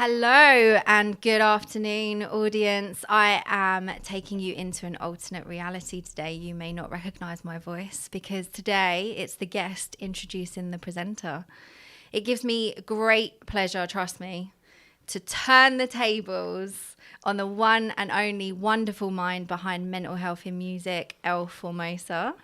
Hello and good afternoon, audience. I am taking you into an alternate reality today. You may not recognize my voice because today it's the guest introducing the presenter. It gives me great pleasure, trust me, to turn the tables on the one and only wonderful mind behind mental health in music, Formosa.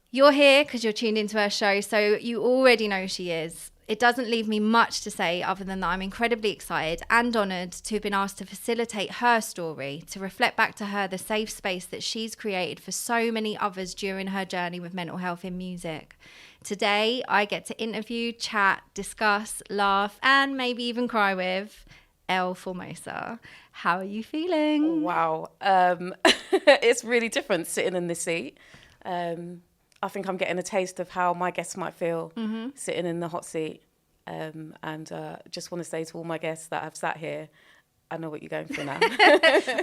You're here because you're tuned into her show, so you already know who she is. It doesn't leave me much to say other than that I'm incredibly excited and honoured to have been asked to facilitate her story, to reflect back to her the safe space that she's created for so many others during her journey with mental health in music. Today, I get to interview, chat, discuss, laugh, and maybe even cry with Formosa. How are you feeling? Wow. It's really different sitting in this seat. I think I'm getting a taste of how my guests might feel sitting in the hot seat. And just want to say to all my guests that have sat here, I know what you're going through now.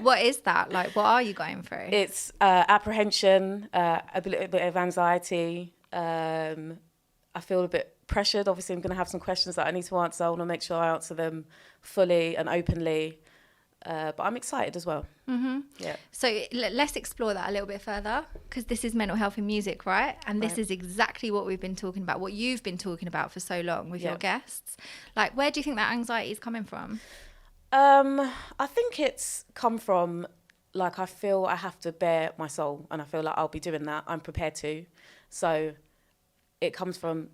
What is that? Like, what are you going through? It's apprehension, a bit of anxiety. I feel a bit pressured. Obviously, I'm going to have some questions that I need to answer. I want to make sure I answer them fully and openly. But I'm excited as well. Mm-hmm. Yeah. So let's explore that a little bit further, because this is mental health in music, right? And this is exactly what we've been talking about, what you've been talking about for so long with your guests. Like, where do you think that anxiety is coming from? I think it's come from, like, I feel I have to bare my soul, and I feel like I'll be doing that. I'm prepared to. So it comes from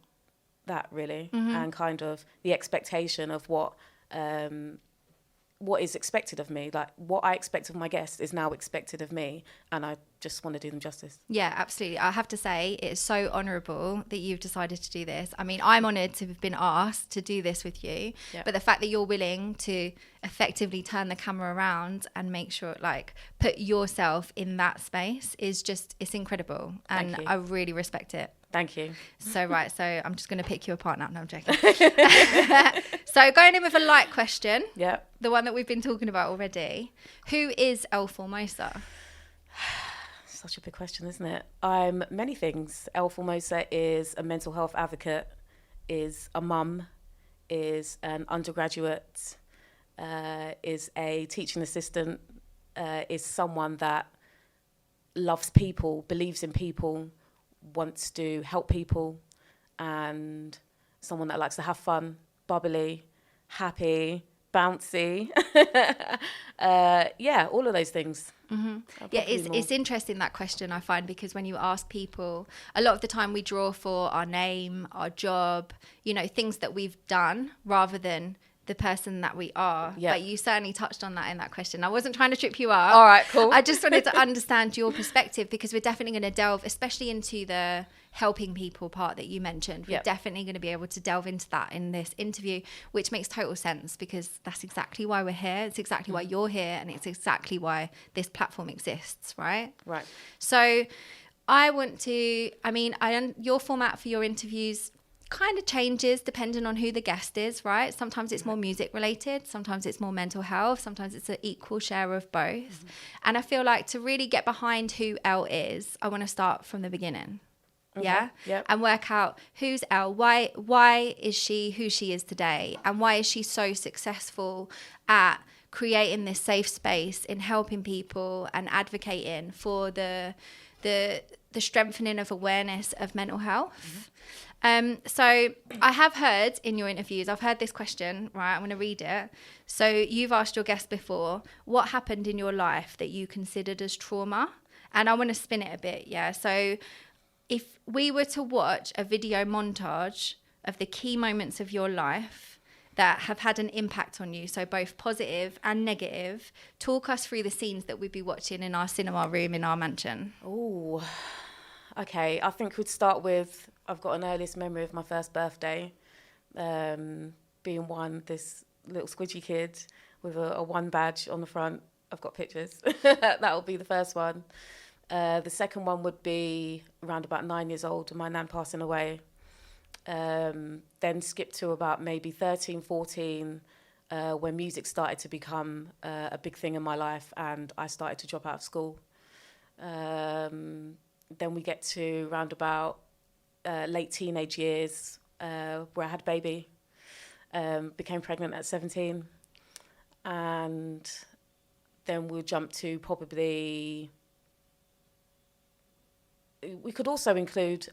that, really, and kind of the expectation of what is expected of me. Like, what I expect of my guests is now expected of me, and I just want to do them justice. Yeah, absolutely. I have to say, it is so honourable that you've decided to do this. I mean, I'm honoured to have been asked to do this with you, but the fact that you're willing to effectively turn the camera around and make sure, like, put yourself in that space is just, it's incredible. And I really respect it. Thank you. So I'm just going to pick you apart now. No, I'm joking. So going in with a light question. Yeah. The one that we've been talking about already. Who is Formosa? Such a big question, isn't it? I'm many things. Formosa is a mental health advocate, is a mum, is an undergraduate, is a teaching assistant, is someone that loves people, believes in people, wants to help people, and someone that likes to have fun, bubbly, happy, bouncy. All of those things. Mm-hmm. Yeah, it's interesting, that question, I find, because when you ask people, a lot of the time we draw for our name, our job, things that we've done rather than the person that we are. But you certainly touched on that in that question. I wasn't trying to trip you up. All right, cool. I just wanted to understand your perspective, because we're definitely going to delve, especially into the helping people part that you mentioned. We're definitely going to be able to delve into that in this interview, which makes total sense, because that's exactly why we're here. It's exactly why you're here, and it's exactly why this platform exists, right? Right. So your format for your interviews kind of changes depending on who the guest is, right? Sometimes it's more music related, sometimes it's more mental health, sometimes it's an equal share of both. And I feel like to really get behind who Elle is, I want to start from the beginning. Yeah. And work out who's Elle, why is she who she is today, and why is she so successful at creating this safe space in helping people and advocating for the strengthening of awareness of mental health. So I have heard in your interviews, I've heard this question, right? I'm going to read it. So you've asked your guest before, what happened in your life that you considered as trauma? And I want to spin it a bit, yeah? So if we were to watch a video montage of the key moments of your life that have had an impact on you, so both positive and negative, talk us through the scenes that we'd be watching in our cinema room in our mansion. Oh, okay. I think we'd start with, I've got an earliest memory of my first birthday, being one, this little squidgy kid with a one badge on the front. I've got pictures. That'll be the first one. The second one would be around about 9 years old, and my nan passing away. Then skip to about maybe 13, 14, when music started to become a big thing in my life, and I started to drop out of school. Then we get to round about late teenage years, where I had a baby. became pregnant at 17. And then we'll jump to probably... We could also include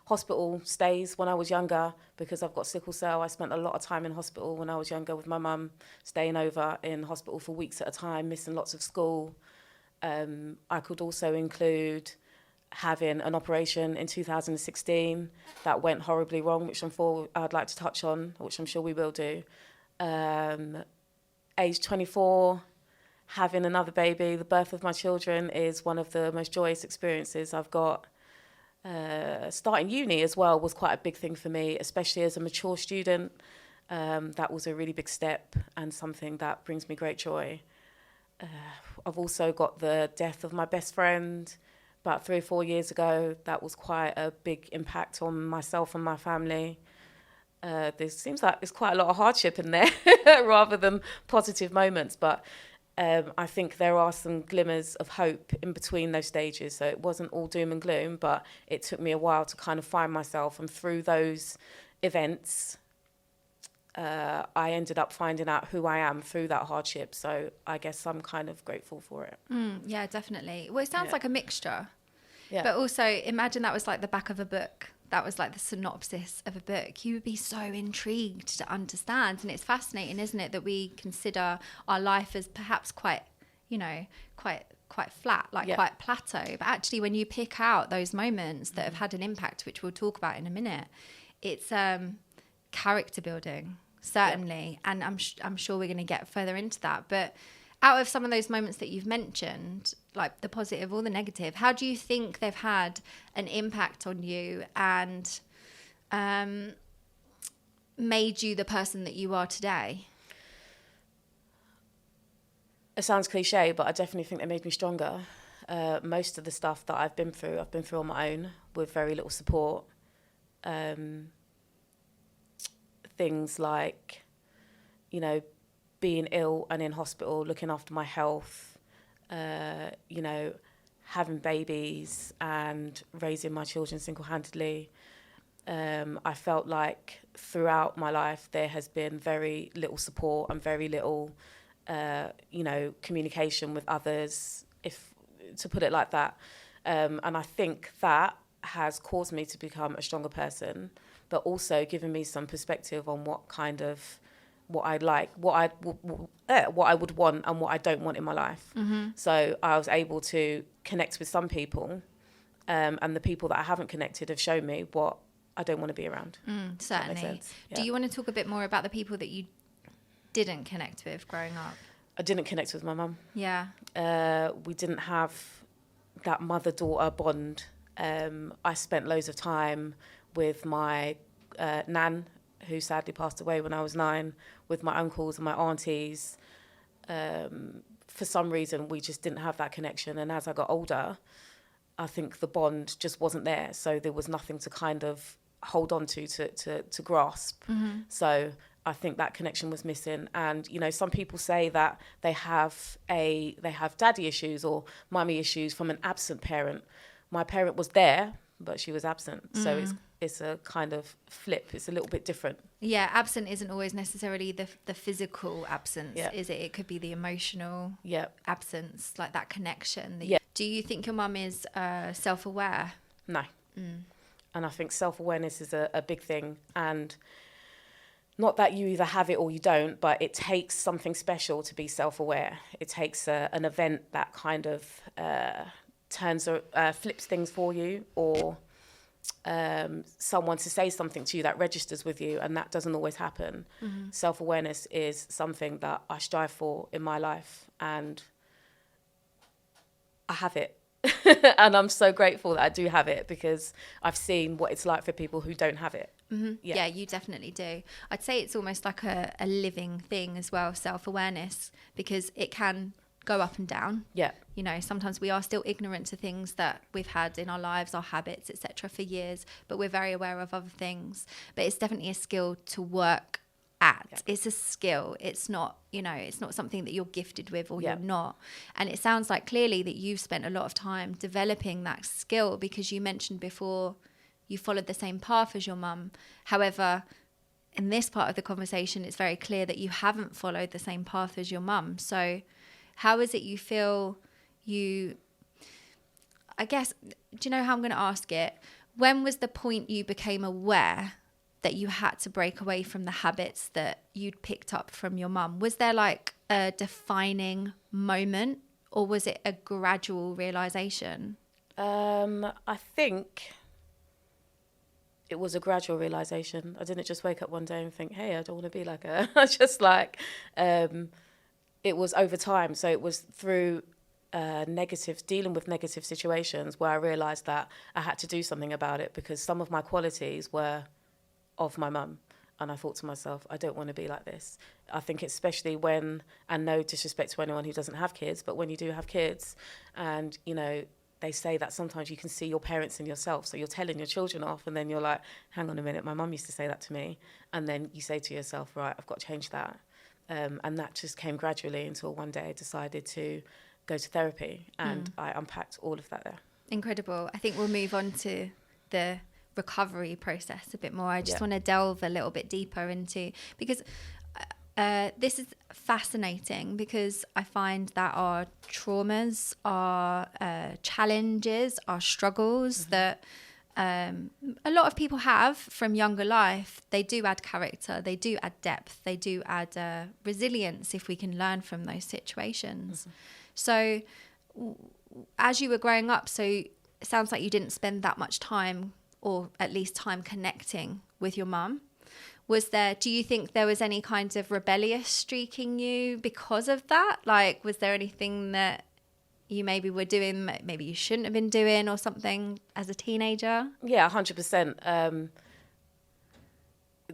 hospital stays when I was younger, because I've got sickle cell. I spent a lot of time in hospital when I was younger with my mum, staying over in hospital for weeks at a time, missing lots of school. I could also include having an operation in 2016 that went horribly wrong, which I'd like to touch on, which I'm sure we will do. Age 24, having another baby, the birth of my children is one of the most joyous experiences I've got. Starting uni as well was quite a big thing for me, especially as a mature student. That was a really big step and something that brings me great joy. I've also got the death of my best friend about 3 or 4 years ago. That was quite a big impact on myself and my family. There seems like there's quite a lot of hardship in there rather than positive moments, but I think there are some glimmers of hope in between those stages. So it wasn't all doom and gloom, but it took me a while to kind of find myself. And through those events, I ended up finding out who I am through that hardship. So I guess I'm kind of grateful for it. Yeah, definitely. Well, it sounds like a mixture. Yeah. But also imagine that was like the back of a book. That was like the synopsis of a book. You would be so intrigued to understand. And it's fascinating, isn't it, that we consider our life as perhaps quite, quite flat, quite plateau. But actually, when you pick out those moments that have had an impact, which we'll talk about in a minute, it's character building, certainly. And I'm sure we're going to get further into that. But out of some of those moments that you've mentioned, like the positive or the negative, how do you think they've had an impact on you and made you the person that you are today? It sounds cliche, but I definitely think they made me stronger. Most of the stuff that I've been through on my own with very little support. Things like, being ill and in hospital, looking after my health, having babies and raising my children single-handedly. I felt like throughout my life there has been very little support and very little, communication with others, to put it like that. And I think that has caused me to become a stronger person, but also given me some perspective on what I would want and what I don't want in my life. Mm-hmm. So I was able to connect with some people, and the people that I haven't connected have shown me what I don't want to be around. Certainly. Yeah. Do you want to talk a bit more about the people that you didn't connect with growing up? I didn't connect with my mum. Yeah. We didn't have that mother-daughter bond. I spent loads of time with my nan, who sadly passed away when I was 9, with my uncles and my aunties. For some reason, we just didn't have that connection. And as I got older, I think the bond just wasn't there. So there was nothing to kind of hold on to grasp. Mm-hmm. So I think that connection was missing. And, some people say that they have daddy issues or mummy issues from an absent parent. My parent was there, but she was absent. Mm. So it's a kind of flip. It's a little bit different. Yeah, absent isn't always necessarily the physical absence, is it? It could be the emotional absence, like that connection. Do you think your mum is self-aware? No. Mm. And I think self-awareness is a big thing. And not that you either have it or you don't, but it takes something special to be self-aware. It takes an event that kind of flips things for you, or someone to say something to you that registers with you, and that doesn't always happen. Mm-hmm. Self-awareness is something that I strive for in my life, and I have it. And I'm so grateful that I do have it, because I've seen what it's like for people who don't have it. Mm-hmm. Yeah, you definitely do. I'd say it's almost like a living thing as well, self-awareness, because it can go up and down. Yeah. Sometimes we are still ignorant to things that we've had in our lives, our habits, etc. for years, but we're very aware of other things. But it's definitely a skill to work at. Yeah. It's a skill. It's not, it's not something that you're gifted with or you're not. And it sounds like clearly that you've spent a lot of time developing that skill, because you mentioned before you followed the same path as your mum. However, in this part of the conversation, it's very clear that you haven't followed the same path as your mum. So how is it you feel I guess, do you know how I'm going to ask it? When was the point you became aware that you had to break away from the habits that you'd picked up from your mum? Was there like a defining moment, or was it a gradual realization? I think it was a gradual realization. I didn't just wake up one day and think, hey, I don't want to be like her. I just like, it was over time. So it was through dealing with negative situations where I realized that I had to do something about it, because some of my qualities were of my mum. And I thought to myself, I don't want to be like this. I think especially when, and no disrespect to anyone who doesn't have kids, but when you do have kids and, you know, they say that sometimes you can see your parents in yourself. So you're telling your children off and then you're like, hang on a minute, my mum used to say that to me. And then you say to yourself, right, I've got to change that. And that just came gradually until one day I decided to go to therapy, and I unpacked all of that there. Incredible. I think we'll move on to the recovery process a bit more. I just want to delve a little bit deeper into, because this is fascinating, because I find that our traumas, our challenges, our struggles that a lot of people have from younger life, they do add character, they do add depth, they do add resilience if we can learn from those situations. So as you were growing up, so it sounds like you didn't spend that much time, or at least time, connecting with your mum. Do you think there was any kind of rebellious streak in you because of that? Like, was there anything that you maybe were doing, maybe you shouldn't have been doing or something as a teenager? Yeah, 100%.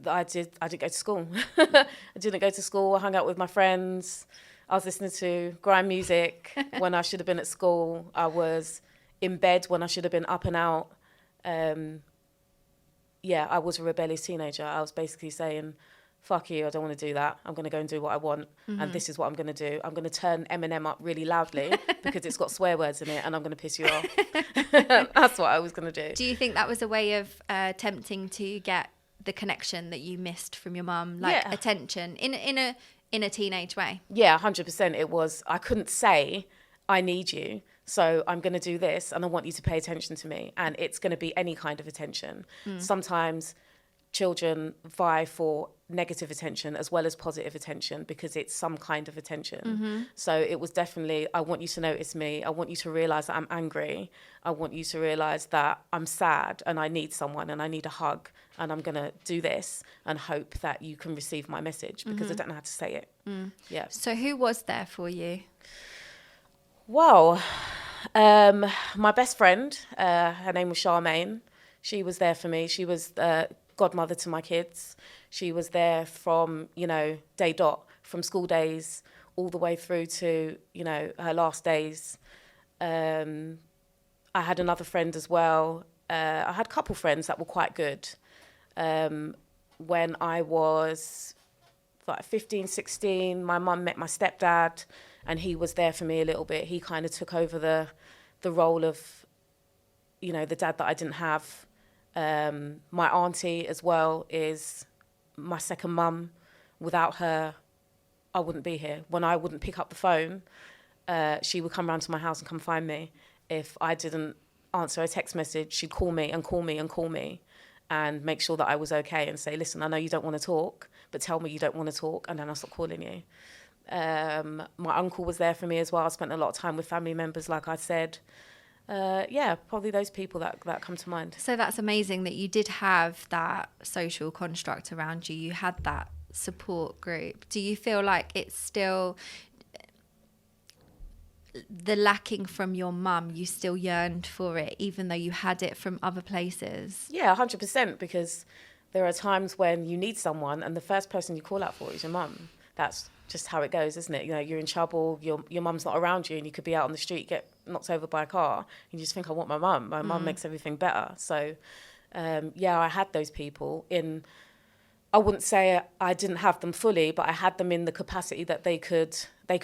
I didn't go to school. I didn't go to school. I hung out with my friends. I was listening to grime music when I should have been at school. I was in bed when I should have been up and out. I was a rebellious teenager. I was basically saying, fuck you, I don't want to do that. I'm going to go and do what I want. And this is what I'm going to do. I'm going to turn Eminem up really loudly because it's got swear words in it, and I'm going to piss you off. That's what I was going to do. Do you think that was a way of attempting to get the connection that you missed from your mum, like attention in a teenage way? Yeah, 100% it was. I couldn't say, I need you, so I'm going to do this and I want you to pay attention to me. And it's going to be any kind of attention. Sometimes children vie for negative attention as well as positive attention, because it's some kind of attention. So it was definitely, I want you to notice me. I want you to realize that I'm angry. I want you to realize that I'm sad and I need someone and I need a hug, and I'm going to do this and hope that you can receive my message, because I don't know how to say it. Yeah. So who was there for you? Well, my best friend, her name was Charmaine. She was there for me. She was godmother to my kids. She was there from, day dot, from school days all the way through to, her last days. I had another friend as well. I had a couple friends that were quite good. When I was like 15, 16, my mum met my stepdad, and he was there for me a little bit. He kind of took over the role of, the dad that I didn't have. My auntie as well is my second mum. Without her, I wouldn't be here. When I wouldn't pick up the phone, she would come round to my house and come find me. If I didn't answer a text message, she'd call me and call me and call me and make sure that I was okay and say, listen, I know you don't want to talk, but tell me you don't want to talk, and then I'll stop calling you. My uncle was there for me as well. I spent a lot of time with family members, like I said. Probably those people that come to mind. So that's amazing that you did have that social construct around you. You had that support group. Do you feel like it's still the lacking from your mum, you still yearned for it, even though you had it from other places? Yeah, 100%, because there are times when you need someone and the first person you call out for is your mum. That's just how it goes, isn't it? You're in trouble, your mum's not around you, and you could be out on the street, get knocked over by a car, and you just think, I want my mum. My mum makes everything better. So, I had those people in I wouldn't say I didn't have them fully, but I had them in the capacity that they could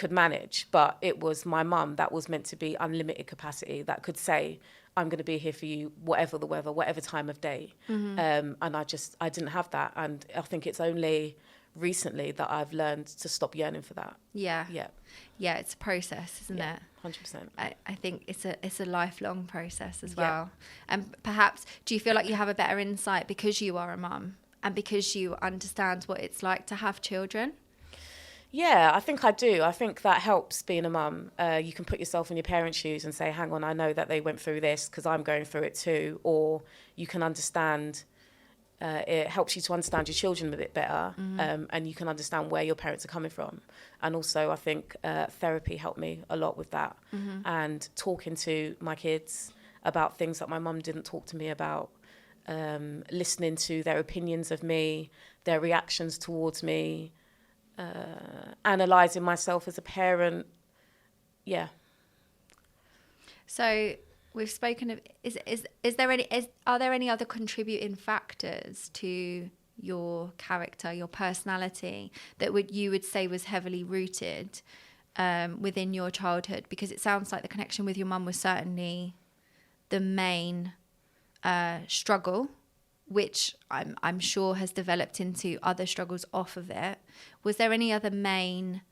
manage. But it was my mum that was meant to be unlimited capacity, that could say, I'm going to be here for you, whatever the weather, whatever time of day. And I didn't have that. And I think it's only recently that I've learned to stop yearning for that. Yeah. Yeah. Yeah, it's a process, isn't it? 100%. I think it's a lifelong process as well. And perhaps, do you feel like you have a better insight because you are a mum and because you understand what it's like to have children? Yeah, I think I do. I think that helps being a mum. You can put yourself in your parents' shoes and say, hang on, I know that they went through this because I'm going through it too. Or you can understand, it helps you to understand your children a bit better, and you can understand where your parents are coming from. And also I think therapy helped me a lot with that. And talking to my kids about things that my mum didn't talk to me about, listening to their opinions of me, their reactions towards me, analysing myself as a parent. Yeah. So we've spoken of, are there any other contributing factors to your character, your personality, that you would say was heavily rooted within your childhood? Because it sounds like the connection with your mum was certainly the main struggle, which I'm sure has developed into other struggles off of it. Was there any other main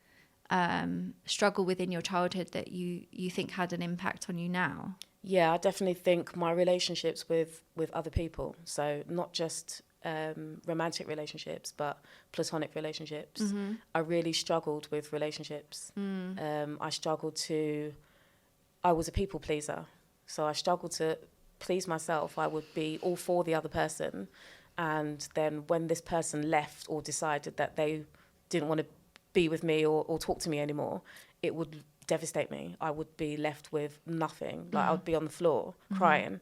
struggle within your childhood that you think had an impact on you now? Yeah, I definitely think my relationships with other people, so not just romantic relationships, but platonic relationships. I really struggled with relationships. I was a people pleaser, so I struggled to please myself. I would be all for the other person, and then when this person left or decided that they didn't want to be with me or talk to me anymore, it would devastate me. I would be left with nothing. Like I would be on the floor crying.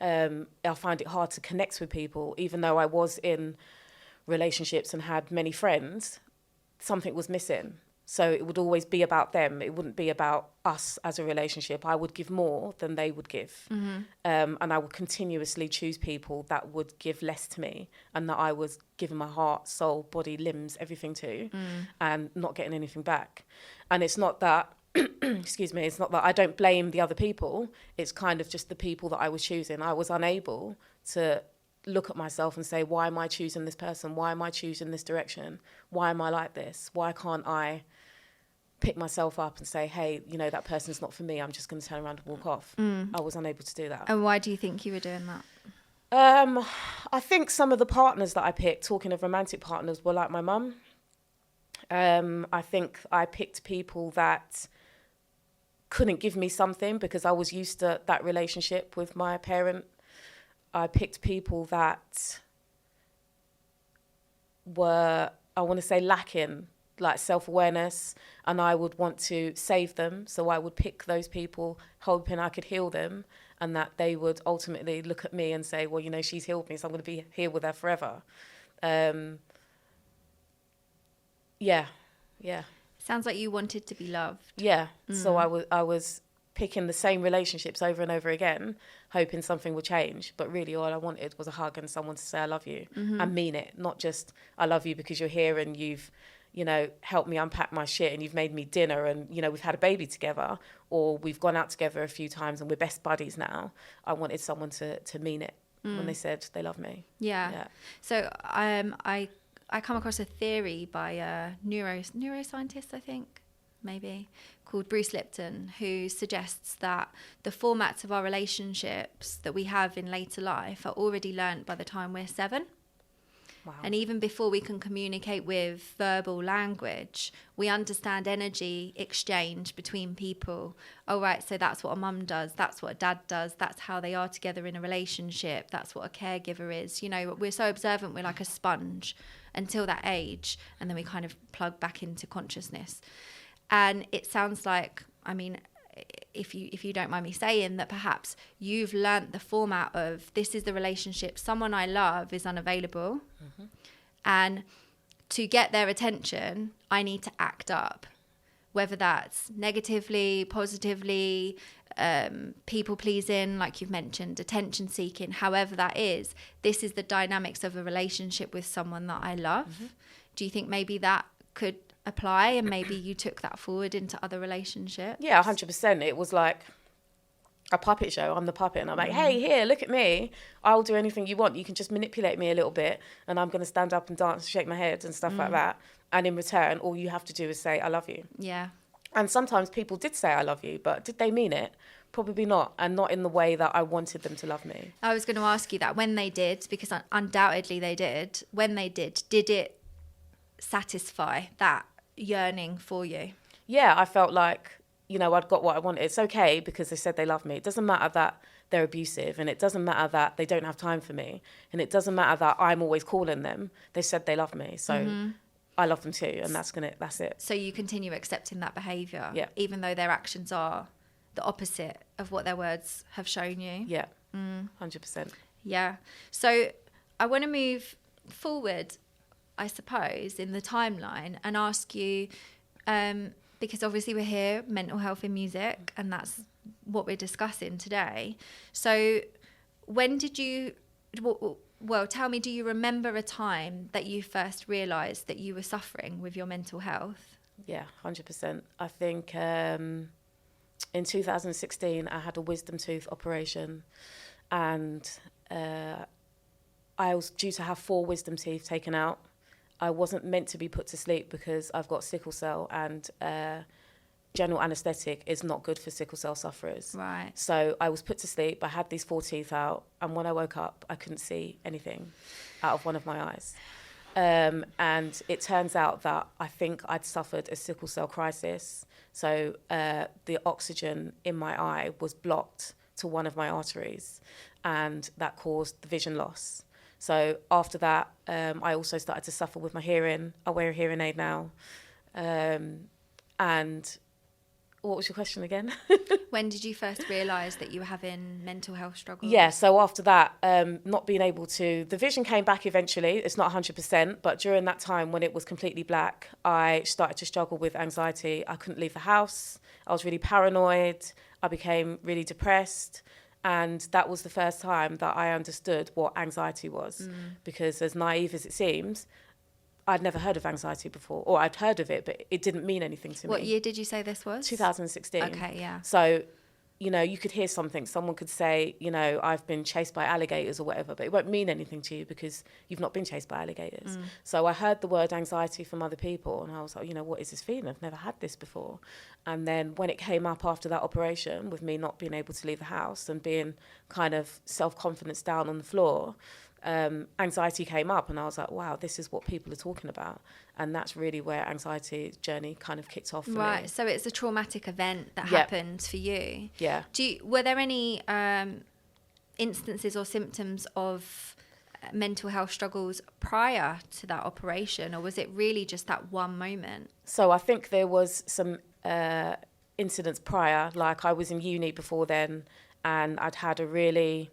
I find it hard to connect with people, even though I was in relationships and had many friends. Something was missing. So it would always be about them. It wouldn't be about us as a relationship. I would give more than they would give. And I would continuously choose people that would give less to me and that I was giving my heart, soul, body, limbs, everything to, and not getting anything back. And it's not that, excuse me, it's not that I don't blame the other people. It's kind of just the people that I was choosing. I was unable to look at myself and say, why am I choosing this person? Why am I choosing this direction? Why am I like this? Why can't I pick myself up and say, hey, you know, that person's not for me. I'm just going to turn around and walk off. I was unable to do that. And why do you think you were doing that? I think some of the partners that I picked, talking of romantic partners, were like my mum. I think I picked people that couldn't give me something because I was used to that relationship with my parent. I picked people that were, I want to say, lacking like self-awareness, and I would want to save them. So I would pick those people hoping I could heal them, and that they would ultimately look at me and say, well, you know, she's healed me, so I'm going to be here with her forever. Yeah. Sounds like you wanted to be loved. Yeah. So I was picking the same relationships over and over again, hoping something would change. But really all I wanted was a hug and someone to say I love you and mean it. Not just I love you because you're here and you've, you know, helped me unpack my shit and you've made me dinner and, you know, we've had a baby together, or we've gone out together a few times and we're best buddies now. I wanted someone to mean it when they said they love me. Yeah. So I come across a theory by a neuroscientist, I think, maybe, called Bruce Lipton, who suggests that the formats of our relationships that we have in later life are already learnt by the time we're 7. Wow. And even before we can communicate with verbal language, we understand energy exchange between people. Oh, right, so that's what a mum does. That's what a dad does. That's how they are together in a relationship. That's what a caregiver is. You know, we're so observant, we're like a sponge until that age. And then we kind of plug back into consciousness. And it sounds like, I mean, if you don't mind me saying, that perhaps you've learnt the format of this is the relationship, someone I love is unavailable, and to get their attention I need to act up, whether that's negatively, positively, people pleasing, like you've mentioned, attention seeking, however that is, this is the dynamics of a relationship with someone that I love. Mm-hmm. Do you think maybe that could apply, and maybe you took that forward into other relationships? Yeah, 100%. It was like a puppet show. I'm the puppet, and I'm like, hey, here, look at me. I'll do anything you want. You can just manipulate me a little bit, and I'm going to stand up and dance, shake my head and stuff like that. And in return, all you have to do is say, I love you. Yeah. And sometimes people did say, I love you, but did they mean it? Probably not, and not in the way that I wanted them to love me. I was going to ask you that, when they did, because undoubtedly they did, when they did it satisfy that yearning for you? Yeah, I felt like, you know, I'd got what I wanted. It's okay because they said they love me. It doesn't matter that they're abusive, and it doesn't matter that they don't have time for me, and it doesn't matter that I'm always calling them. They said they love me, so I love them too, and that's it. So you continue accepting that behaviour, yeah, even though their actions are the opposite of what their words have shown you? Yeah, 100%. Yeah. So I want to move forward, I suppose, in the timeline and ask you, because obviously we're here, mental health in music, and that's what we're discussing today. So when did you, well, tell me, do you remember a time that you first realised that you were suffering with your mental health? Yeah, 100%. I think in 2016, I had a wisdom tooth operation, and I was due to have 4 wisdom teeth taken out. I wasn't meant to be put to sleep because I've got sickle cell, and general anaesthetic is not good for sickle cell sufferers. Right. So I was put to sleep. I had these 4 teeth out, and when I woke up, I couldn't see anything out of one of my eyes. And it turns out that I think I'd suffered a sickle cell crisis. So the oxygen in my eye was blocked to one of my arteries, and that caused the vision loss. So after that, I also started to suffer with my hearing. I wear a hearing aid now. And what was your question again? When did you first realise that you were having mental health struggles? Yeah, so after that, not being able to... The vision came back eventually. It's not 100%, but during that time when it was completely black, I started to struggle with anxiety. I couldn't leave the house. I was really paranoid. I became really depressed. And that was the first time that I understood what anxiety was. Because as naive as it seems, I'd never heard of anxiety before, or I'd heard of it, but it didn't mean anything to me. What year did you say this was? 2016. Okay, yeah. So, you know, you could hear something. Someone could say, you know, I've been chased by alligators or whatever, but it won't mean anything to you because you've not been chased by alligators. So I heard the word anxiety from other people, and I was like, you know, what is this feeling? I've never had this before. And then when it came up after that operation, with me not being able to leave the house and being kind of self-confidence down on the floor, anxiety came up, and I was like, wow, this is what people are talking about. And that's really where anxiety journey kind of kicked off for me. Right, so it's a traumatic event that happened for you. Yeah. Were there any instances or symptoms of mental health struggles prior to that operation, or was it really just that one moment? So I think there was some incidents prior, like I was in uni before then, and I'd had a really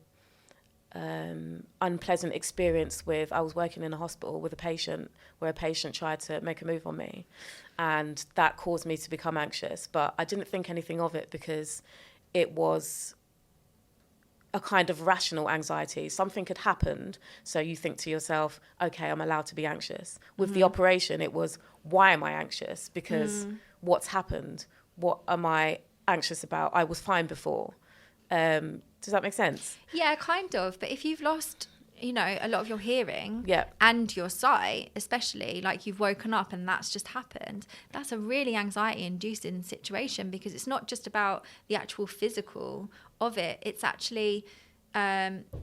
unpleasant experience with, I was working in a hospital with a patient where a patient tried to make a move on me, and that caused me to become anxious, but I didn't think anything of it because it was a kind of rational anxiety. Something had happened, so you think to yourself, okay, I'm allowed to be anxious. With the operation, it was, why am I anxious? Because what's happened? What am I anxious about? I was fine before. Does that make sense? Yeah, kind of. But if you've lost, you know, a lot of your hearing Yep. and your sight, especially, like you've woken up and that's just happened, that's a really anxiety-inducing situation, because it's not just about the actual physical of it. It's actually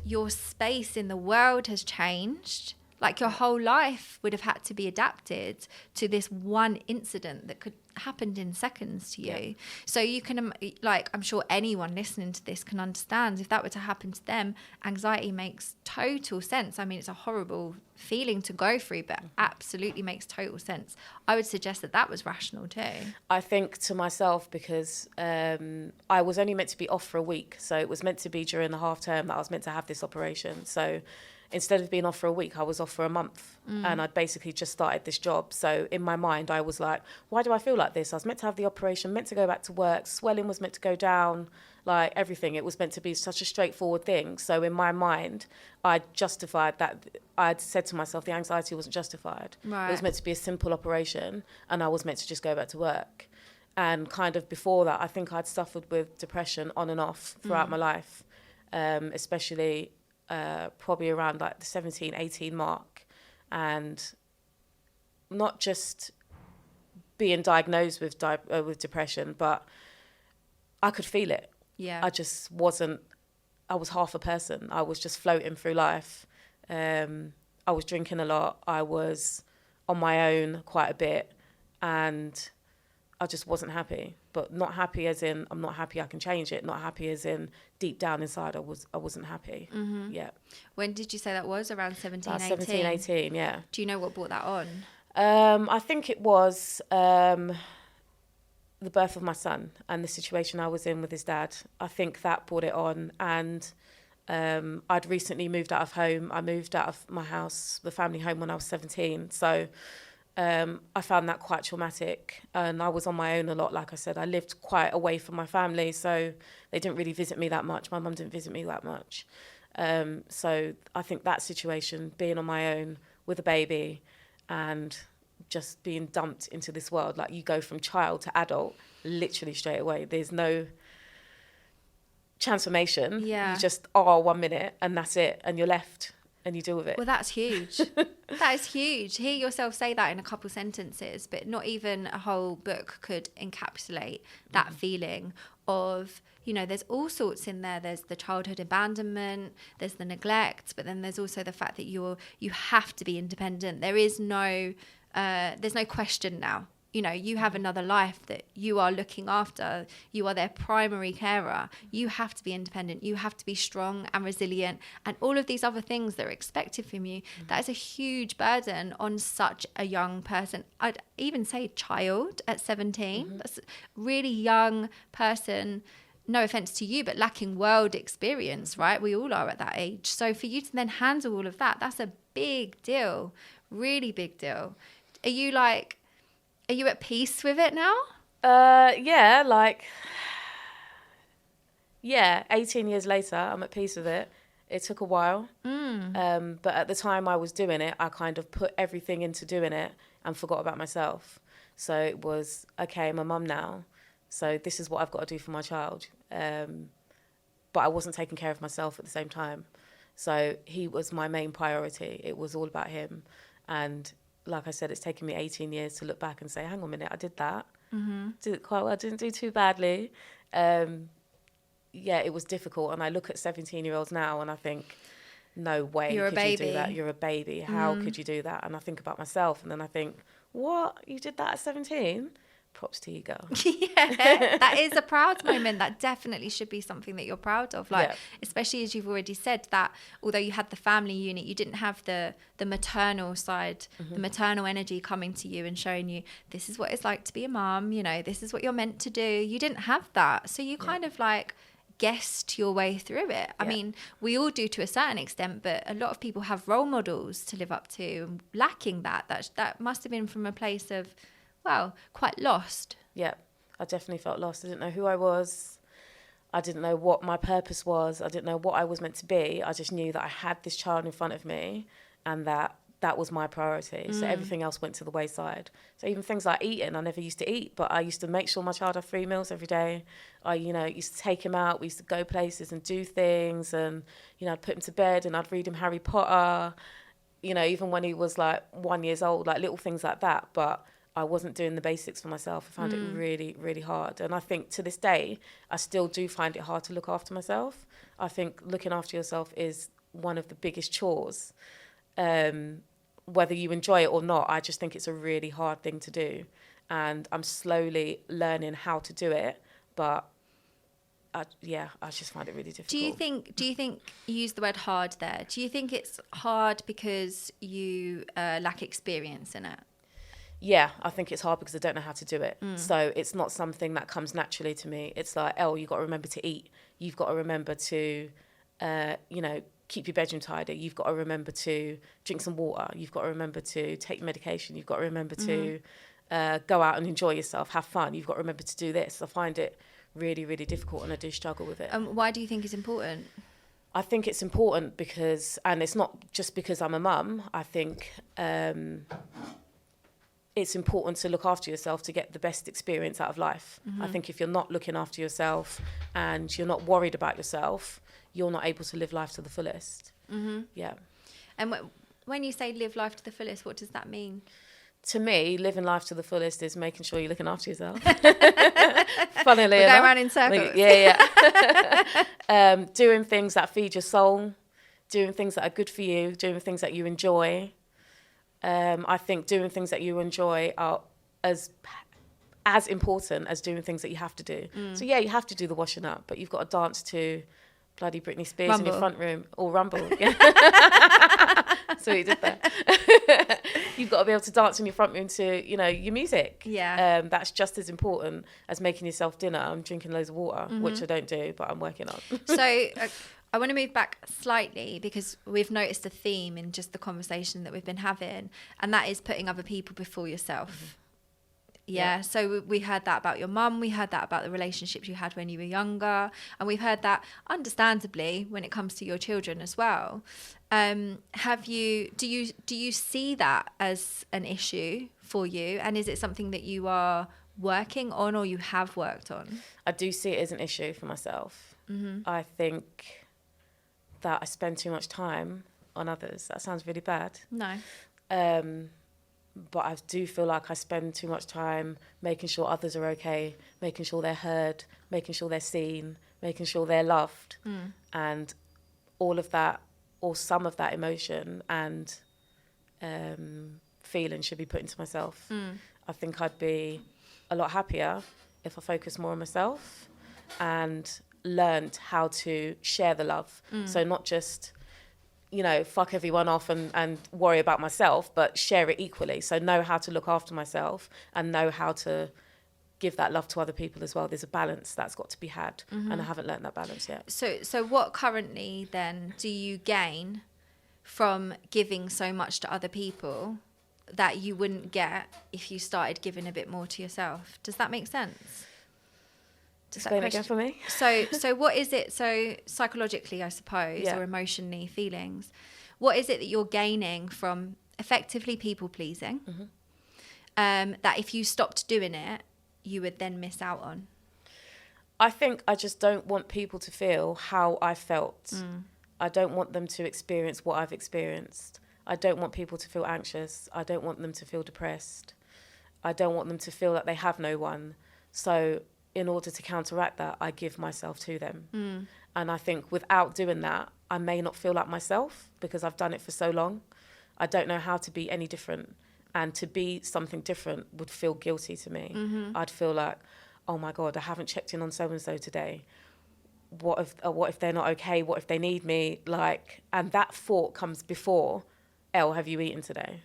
your space in the world has changed. Like your whole life would have had to be adapted to this one incident that could happened in seconds to you. Yeah. So you can, like, I'm sure anyone listening to this can understand, if that were to happen to them, anxiety makes total sense. I mean, it's a horrible feeling to go through, but absolutely makes total sense. I would suggest that that was rational too. I think to myself, because I was only meant to be off for a week. So it was meant to be during the half term that I was meant to have this operation. So instead of being off for a week, I was off for a month, and I'd basically just started this job. So in my mind, I was like, why do I feel like this? I was meant to have the operation, meant to go back to work. Swelling was meant to go down. like everything. It was meant to be such a straightforward thing. So in my mind, I justified that. I'd said to myself, the anxiety wasn't justified. Right. It was meant to be a simple operation, and I was meant to just go back to work. And kind of before that, I think I'd suffered with depression on and off throughout my life, especially probably around like the 17, 18 mark. And not just being diagnosed with depression, but I could feel it. Yeah. I just wasn't, I was half a person. I was just floating through life. I was drinking a lot. I was on my own quite a bit, and I just wasn't happy. But not happy as in I'm not happy I can change it. Not happy as in deep down inside I wasn't happy. Mm-hmm. Yeah. When did you say that was? Around 17, 18? 17, 18, yeah. Do you know what brought that on? I think it was the birth of my son and the situation I was in with his dad. I think that brought it on. And I'd recently moved out of home. I moved out of my house, the family home, when I was 17. So I found that quite traumatic. And I was on my own a lot. Like I said, I lived quite away from my family. So they didn't really visit me that much. My mum didn't visit me that much. So I think that situation, being on my own with a baby and just being dumped into this world, like you go from child to adult literally straight away. There's no transformation. Yeah. You just are 1 minute and that's it, and you're left and you deal with it. Well, that's huge. That is huge. Hear yourself say that in a couple sentences, but not even a whole book could encapsulate that feeling of, you know, there's all sorts in there. There's the childhood abandonment, there's the neglect, but then there's also the fact that you have to be independent. There's no question now. You know, you have another life that you are looking after. You are their primary carer. You have to be independent. You have to be strong and resilient, and all of these other things that are expected from you. That is a huge burden on such a young person. I'd even say child at 17. That's a really young person. No offense to you, but lacking world experience, right? We all are at that age. So for you to then handle all of that, that's a big deal. Really big deal. Are you at peace with it now? Yeah, 18 years later, I'm at peace with it. It took a while. But at the time I was doing it, I kind of put everything into doing it and forgot about myself. So it was, okay, I'm a mum now. So this is what I've got to do for my child. But I wasn't taking care of myself at the same time. So he was my main priority. It was all about him. And like I said, it's taken me 18 years to look back and say, hang on a minute, I did that. Did it quite well. I didn't do too badly. It was difficult. And I look at 17-year-olds now and I think, no way You're a could you do that. You're a baby. How could you do that? And I think about myself and then I think, what? You did that at 17? Props to you, girl. Yeah, that is a proud moment. That definitely should be something that you're proud of. Especially as you've already said, that although you had the family unit, you didn't have the maternal side, the maternal energy coming to you and showing you, this is what it's like to be a mum, you know, this is what you're meant to do. You didn't have that. So you kind of guessed your way through it. I mean, we all do to a certain extent, but a lot of people have role models to live up to, and lacking that must have been from a place of, well, quite lost. Yeah, I definitely felt lost. I didn't know who I was. I didn't know what my purpose was. I didn't know what I was meant to be. I just knew that I had this child in front of me and that was my priority. So everything else went to the wayside. So even things like eating, I never used to eat, but I used to make sure my child had 3 meals every day. I, used to take him out. We used to go places and do things, and, I'd put him to bed and I'd read him Harry Potter, even when he was 1 year old, little things like that. But I wasn't doing the basics for myself. I found it really, really hard. And I think to this day, I still do find it hard to look after myself. I think looking after yourself is one of the biggest chores. Whether you enjoy it or not, I just think it's a really hard thing to do. And I'm slowly learning how to do it. But I just find it really difficult. Do you think you use the word hard there? Do you think it's hard because you lack experience in it? Yeah, I think it's hard because I don't know how to do it. So it's not something that comes naturally to me. It's like, you've got to remember to eat. You've got to remember to, keep your bedroom tidy. You've got to remember to drink some water. You've got to remember to take medication. You've got to remember to go out and enjoy yourself, have fun. You've got to remember to do this. I find it really, really difficult, and I do struggle with it. Why do you think it's important? I think it's important because, and it's not just because I'm a mum, I think it's important to look after yourself to get the best experience out of life. Mm-hmm. I think if you're not looking after yourself and you're not worried about yourself, you're not able to live life to the fullest. Mm-hmm. Yeah. And when you say live life to the fullest, what does that mean? To me, living life to the fullest is making sure you're looking after yourself. Funnily enough. Go around in circles. Doing things that feed your soul, doing things that are good for you, doing things that you enjoy. I think doing things that you enjoy are as important as doing things that you have to do. So yeah, you have to do the washing up, but you've got to dance to bloody Britney Spears Rumble. in your front room, or Rumble. Yeah. So you did that. You've got to be able to dance in your front room to, your music. Yeah. That's just as important as making yourself dinner and drinking loads of water, which I don't do, but I'm working on. So I want to move back slightly because we've noticed a theme in just the conversation that we've been having, and that is putting other people before yourself. Mm-hmm. Yeah, so we heard that about your mum, we heard that about the relationships you had when you were younger, and we've heard that, understandably, when it comes to your children as well. Do you see that as an issue for you, and is it something that you are working on or you have worked on? I do see it as an issue for myself. Mm-hmm. I think that I spend too much time on others. That sounds really bad. No. But I do feel like I spend too much time making sure others are okay, making sure they're heard, making sure they're seen, making sure they're loved. And all of that, or some of that emotion and feeling should be put into myself. I think I'd be a lot happier if I focused more on myself and learned how to share the love. So not just fuck everyone off and worry about myself, but share it equally. So know how to look after myself and know how to give that love to other people as well. There's a balance that's got to be had, and I haven't learned that balance yet. So what currently then do you gain from giving so much to other people that you wouldn't get if you started giving a bit more to yourself? Does that make sense? Explain again for me. So what is it? So psychologically, I suppose, or emotionally, feelings. What is it that you're gaining from effectively people pleasing? That if you stopped doing it, you would then miss out on. I think I just don't want people to feel how I felt. I don't want them to experience what I've experienced. I don't want people to feel anxious. I don't want them to feel depressed. I don't want them to feel that they have no one. So in order to counteract that, I give myself to them. And I think without doing that, I may not feel like myself because I've done it for so long. I don't know how to be any different. And to be something different would feel guilty to me. I'd feel like, oh my God, I haven't checked in on so-and-so today. What if they're not okay? What if they need me? And that thought comes before, Elle, have you eaten today?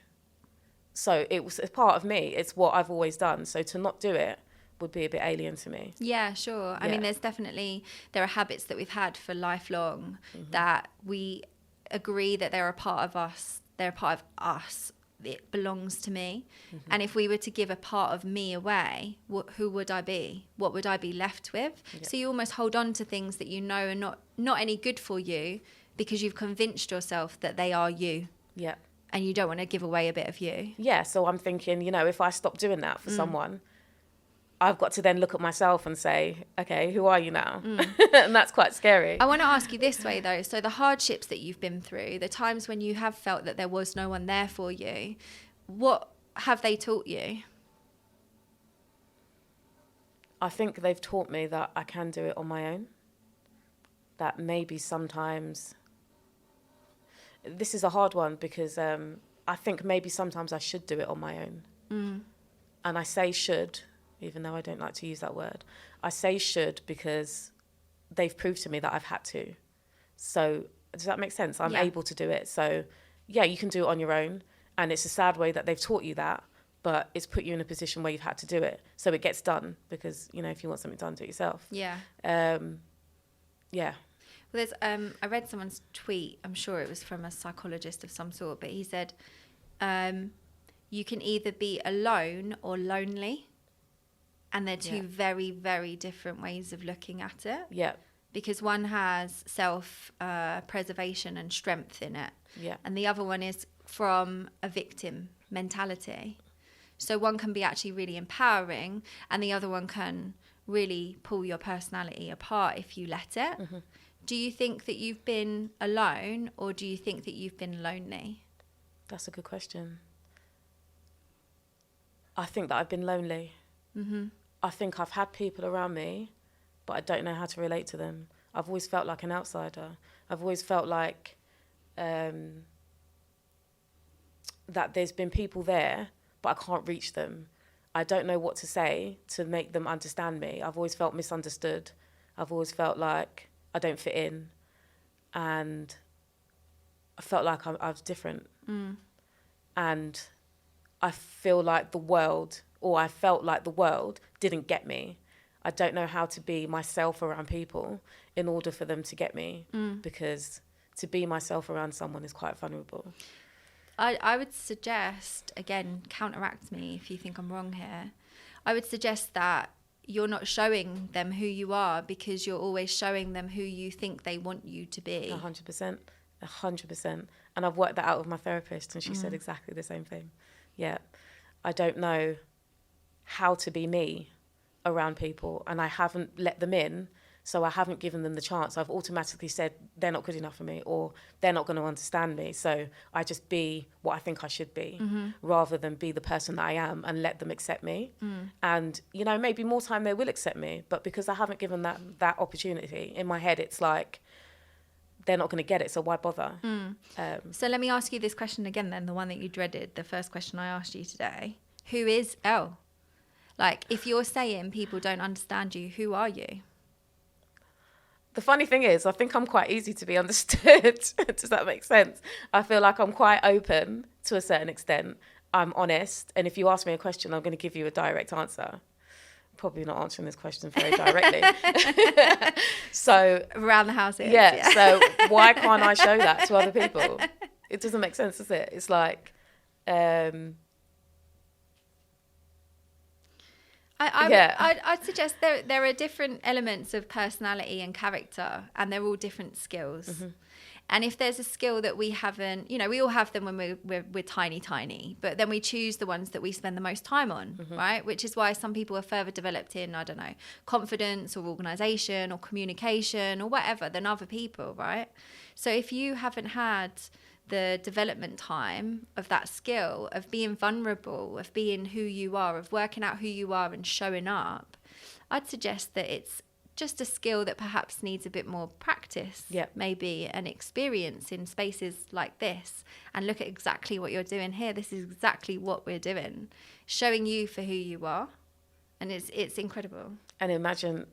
So it's part of me. It's what I've always done. So to not do it would be a bit alien to me. Yeah, sure. I mean, there are habits that we've had for lifelong that we agree that they're a part of us. They're a part of us. It belongs to me. And if we were to give a part of me away, who would I be? What would I be left with? So you almost hold on to things that you know are not any good for you because you've convinced yourself that they are you. Yeah. And you don't want to give away a bit of you. Yeah, so I'm thinking, if I stop doing that for someone, I've got to then look at myself and say, okay, who are you now? And that's quite scary. I want to ask you this way, though. So the hardships that you've been through, the times when you have felt that there was no one there for you, what have they taught you? I think they've taught me that I can do it on my own. That maybe sometimes... This is a hard one because I think maybe sometimes I should do it on my own. And I say should... even though I don't like to use that word. I say should because they've proved to me that I've had to. So does that make sense? I'm able to do it. So yeah, you can do it on your own. And it's a sad way that they've taught you that, but it's put you in a position where you've had to do it. So it gets done because, if you want something done, do it yourself. Yeah. Yeah. Well, there's, I read someone's tweet. I'm sure it was from a psychologist of some sort, but he said, you can either be alone or lonely. And they're two very, very different ways of looking at it. Yeah. Because one has self-preservation and strength in it. Yeah. And the other one is from a victim mentality. So one can be actually really empowering, and the other one can really pull your personality apart if you let it. Mm-hmm. Do you think that you've been alone, or do you think that you've been lonely? That's a good question. I think that I've been lonely. Mm-hmm. I think I've had people around me, but I don't know how to relate to them. I've always felt like an outsider. I've always felt like that there's been people there, but I can't reach them. I don't know what to say to make them understand me. I've always felt misunderstood. I've always felt like I don't fit in. And I felt like I was different. Mm. And I feel like I felt like the world didn't get me. I don't know how to be myself around people in order for them to get me, because to be myself around someone is quite vulnerable. I would suggest, again, counteract me if you think I'm wrong here. I would suggest that you're not showing them who you are because you're always showing them who you think they want you to be. 100%. 100%. And I've worked that out with my therapist, and she said exactly the same thing. Yeah. I don't know how to be me around people, and I haven't let them in, so I haven't given them the chance. I've automatically said they're not good enough for me, or they're not going to understand me, so I just be what I think I should be, rather than be the person that I am and let them accept me. And maybe more time they will accept me, but because I haven't given that opportunity, in my head it's like they're not going to get it, so why bother? So let me ask you this question again then, the one that you dreaded, the first question I asked you today. Who is Elle? Like, if you're saying people don't understand you, who are you? The funny thing is, I think I'm quite easy to be understood. Does that make sense? I feel like I'm quite open to a certain extent. I'm honest. And if you ask me a question, I'm going to give you a direct answer. Probably not answering this question very directly. So around the house, yeah. So why can't I show that to other people? It doesn't make sense, does it? It's like, I'd suggest there are different elements of personality and character, and they're all different skills. Mm-hmm. And if there's a skill that we haven't, we all have them when we're tiny, but then we choose the ones that we spend the most time on, right? Which is why some people are further developed in, I don't know, confidence or organisation or communication or whatever than other people, right? So if you haven't had the development time of that skill, of being vulnerable, of being who you are, of working out who you are and showing up, I'd suggest that it's just a skill that perhaps needs a bit more practice, maybe, and experience in spaces like this. And look at exactly what you're doing here. This is exactly what we're doing, showing you for who you are. And it's incredible. And imagine,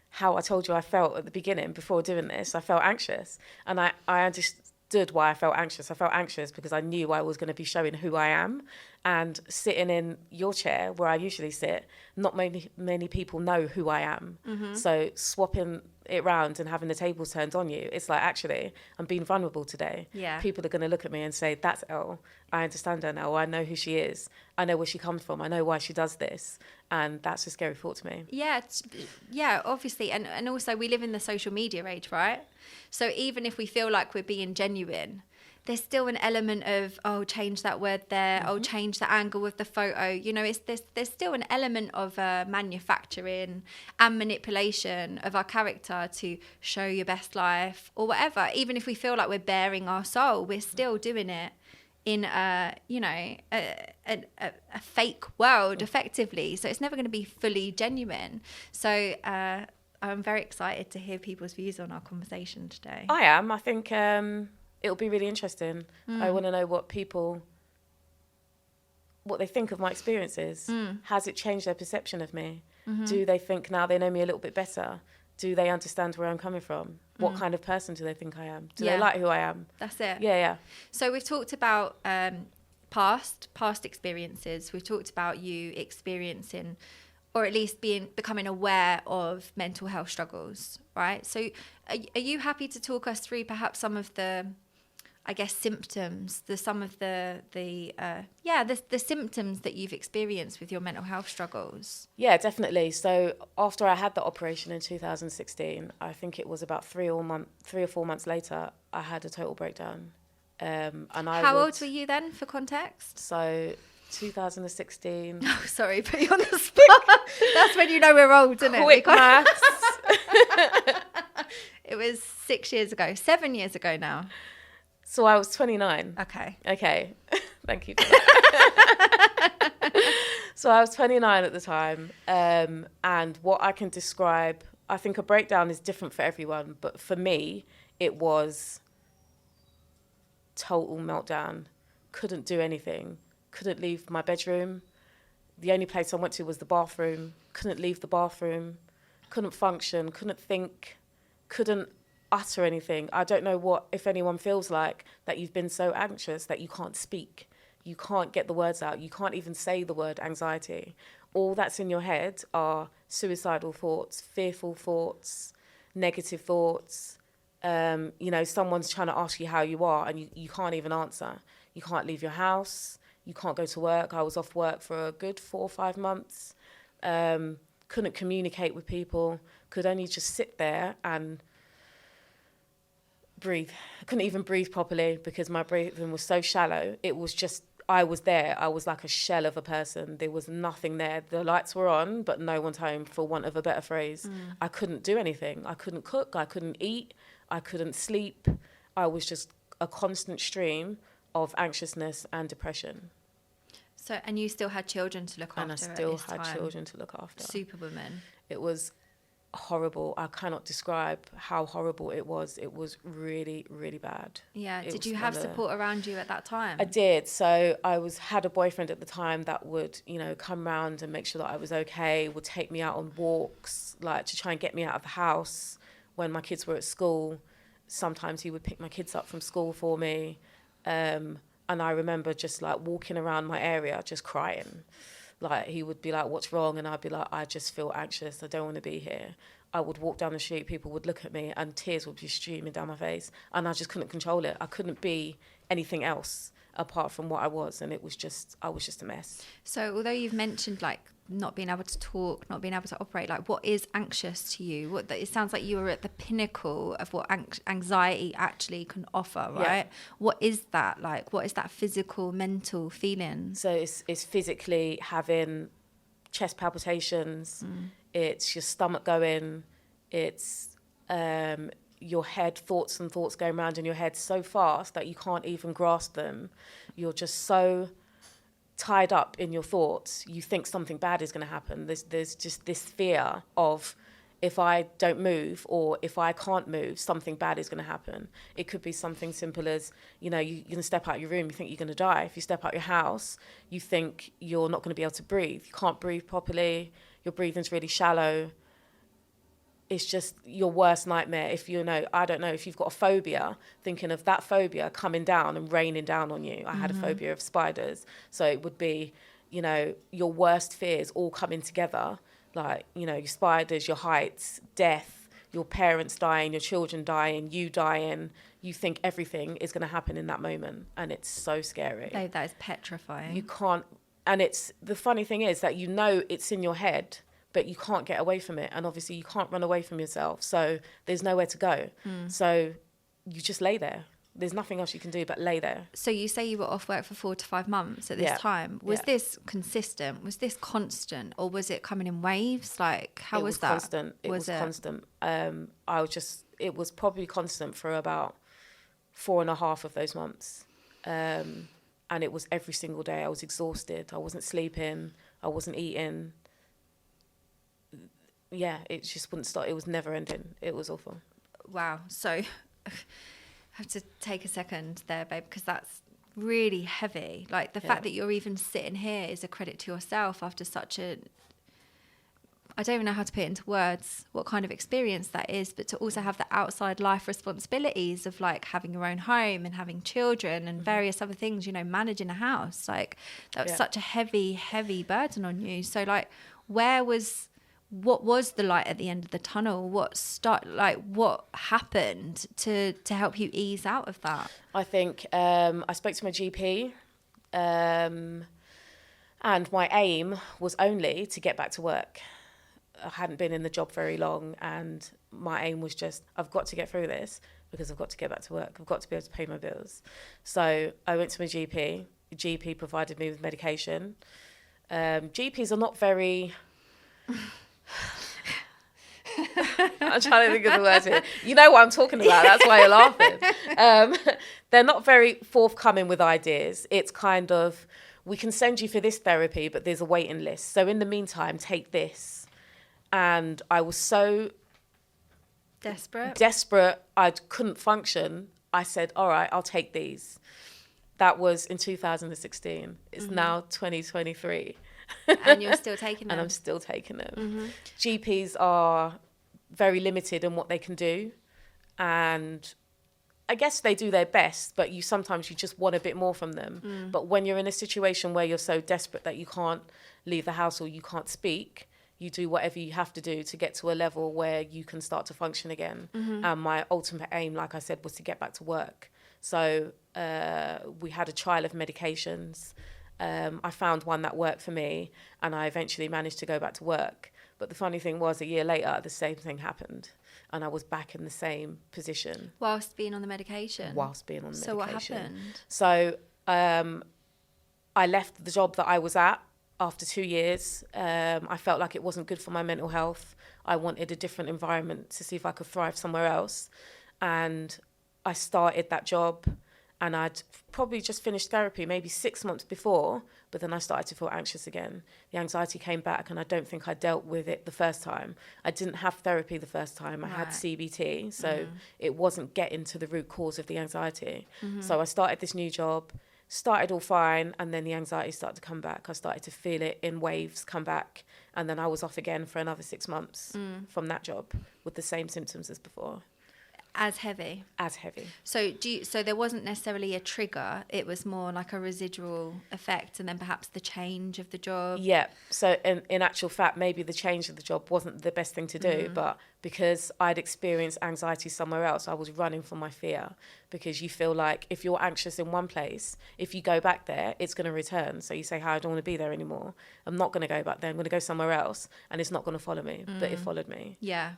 how I told you I felt at the beginning before doing this. I felt anxious, and I understood why I felt anxious. I felt anxious because I knew I was going to be showing who I am. And sitting in your chair where I usually sit, not many people know who I am. Mm-hmm. So swapping it round and having the tables turned on you, it's like, actually, I'm being vulnerable today. Yeah. People are going to look at me and say, that's Elle. I understand her now. I know who she is. I know where she comes from. I know why she does this. And that's a scary thought to me. Yeah, obviously. And also we live in the social media age, right? So even if we feel like we're being genuine, there's still an element of, change that word there, change the angle of the photo. There's still an element of manufacturing and manipulation of our character to show your best life or whatever. Even if we feel like we're bearing our soul, we're still doing it in a fake world, effectively. So it's never going to be fully genuine. So I'm very excited to hear people's views on our conversation today. I am. I think it'll be really interesting. I want to know what they think of my experiences. Has it changed their perception of me? Do they think now they know me a little bit better? Do they understand where I'm coming from? What kind of person do they think I am? Do they like who I am? That's it. Yeah. So we've talked about past experiences. We've talked about you experiencing, or at least becoming aware of mental health struggles, right? So are you happy to talk us through perhaps some of the, I guess, symptoms, some of the symptoms that you've experienced with your mental health struggles? Yeah, definitely. So after I had the operation in 2016, I think it was about 3 or 4 months later, I had a total breakdown. How old were you then, for context? So 2016. Oh, sorry, put you on the spot. That's when you know we're old, isn't it? Quick maths. It was 7 years ago now. So I was 29. Okay. Thank you for that. So I was 29 at the time. And what I can describe, I think a breakdown is different for everyone. But for me, it was total meltdown. Couldn't do anything. Couldn't leave my bedroom. The only place I went to was the bathroom. Couldn't leave the bathroom. Couldn't function. Couldn't think. Couldn't utter anything. I don't know if anyone feels like that you've been so anxious that you can't speak. You can't get the words out. You can't even say the word anxiety. All that's in your head are suicidal thoughts, fearful thoughts, negative thoughts. Someone's trying to ask you how you are and you can't even answer. You can't leave your house. You can't go to work. I was off work for a good 4 or 5 months. Couldn't communicate with people. Could only just sit there and breathe. I couldn't even breathe properly because my breathing was so shallow. It was just, I was there. I was like a shell of a person. There was nothing there. The lights were on, but no one's home, for want of a better phrase. I couldn't do anything. I couldn't cook. I couldn't eat. I couldn't sleep. I was just a constant stream of anxiousness and depression. So, and you still had children to look after. And I still had children to look after. Superwoman. It was horrible. I cannot describe how horrible it was. It was really, really bad. Yeah. Did you have support around you at that time? I did. So I had a boyfriend at the time that would, come round and make sure that I was okay, would take me out on walks, like to try and get me out of the house when my kids were at school. Sometimes he would pick my kids up from school for me. And I remember just like walking around my area, just crying. Like he would be like, "What's wrong?" And I'd be like, "I just feel anxious. I don't want to be here." I would walk down the street, people would look at me and tears would be streaming down my face. And I just couldn't control it. I couldn't be anything else apart from what I was. And I was just a mess. So although you've mentioned like not being able to talk, not being able to operate, like what is anxious to you? It sounds like you were at the pinnacle of what anxiety actually can offer, right? Yeah. What is that like? What is that physical, mental feeling? So it's physically having chest palpitations. It's your stomach going. It's your head, thoughts going around in your head so fast that you can't even grasp them. You're just so tied up in your thoughts. You think something bad is going to happen. There's just this fear of, if I don't move or if I can't move, something bad is going to happen. It could be something simple as, you're going to step out your room, you think you're going to die. If you step out your house, you think you're not going to be able to breathe. You can't breathe properly. Your breathing's really shallow. It's just your worst nightmare. I don't know, if you've got a phobia, thinking of that phobia coming down and raining down on you. I had a phobia of spiders. So it would be, your worst fears all coming together. Like, your spiders, your heights, death, your parents dying, your children dying, you dying. You think everything is going to happen in that moment. And it's so scary. That is petrifying. You can't, and the funny thing is that it's in your head, but you can't get away from it. And obviously you can't run away from yourself. So there's nowhere to go. So you just lay there. There's nothing else you can do but lay there. So you say you were off work for 4 to 5 months at this time. Was this consistent? Was this constant? Or was it coming in waves? Like, how was that? Constant. It was constant. It was probably constant for about 4.5 of those months. And it was every single day. I was exhausted. I wasn't sleeping. I wasn't eating. Yeah, it just wouldn't stop. It was never ending. It was awful. Wow. So I have to take a second there, babe, because that's really heavy. Like the fact that you're even sitting here is a credit to yourself after such I don't even know how to put it into words, what kind of experience that is, but to also have the outside life responsibilities of like having your own home and having children and various other things, managing a house. Like that was such a heavy, heavy burden on you. So like, where was what was the light at the end of the tunnel? What happened to help you ease out of that? I think I spoke to my GP, and my aim was only to get back to work. I hadn't been in the job very long, and my aim was just, I've got to get through this because I've got to get back to work. I've got to be able to pay my bills. So I went to my GP. The GP provided me with medication. GPs are not very... I'm trying to think of the words here. You know what I'm talking about. That's why you're laughing. They're not very forthcoming with ideas. It's kind of, we can send you for this therapy, but there's a waiting list. So in the meantime, take this. And I was so desperate, I couldn't function. I said, all right, I'll take these. That was in 2016. It's now 2023. And you're still taking them. And I'm still taking them. GPs are very limited in what they can do. And I guess they do their best, but sometimes you just want a bit more from them. But when you're in a situation where you're so desperate that you can't leave the house or you can't speak, you do whatever you have to do to get to a level where you can start to function again. And my ultimate aim, like I said, was to get back to work. So we had a trial of medications. I found one that worked for me, and I eventually managed to go back to work. But the funny thing was, a year later, the same thing happened, and I was back in the same position. Whilst being on the medication? Whilst being on the medication. So what happened? So I left the job that I was at after 2 years. I felt like it wasn't good for my mental health. I wanted a different environment to see if I could thrive somewhere else. And I started that job. And I'd probably just finished therapy maybe 6 months before, but then I started to feel anxious again. The anxiety came back, and I don't think I dealt with it the first time. I didn't have therapy the first time. I had CBT, so it wasn't getting to the root cause of the anxiety. So I started this new job, started all fine, and then the anxiety started to come back. I started to feel it in waves come back, and then I was off again for another 6 months from that job with the same symptoms as before. As heavy? As heavy. So so there wasn't necessarily a trigger, it was more like a residual effect, and then perhaps the change of the job? Yeah, so in actual fact, maybe the change of the job wasn't the best thing to do, but because I'd experienced anxiety somewhere else, I was running from my fear, because you feel like if you're anxious in one place, if you go back there, it's going to return. So you say, hi, I don't want to be there anymore. I'm not going to go back there. I'm going to go somewhere else, and it's not going to follow me, but it followed me. Yeah,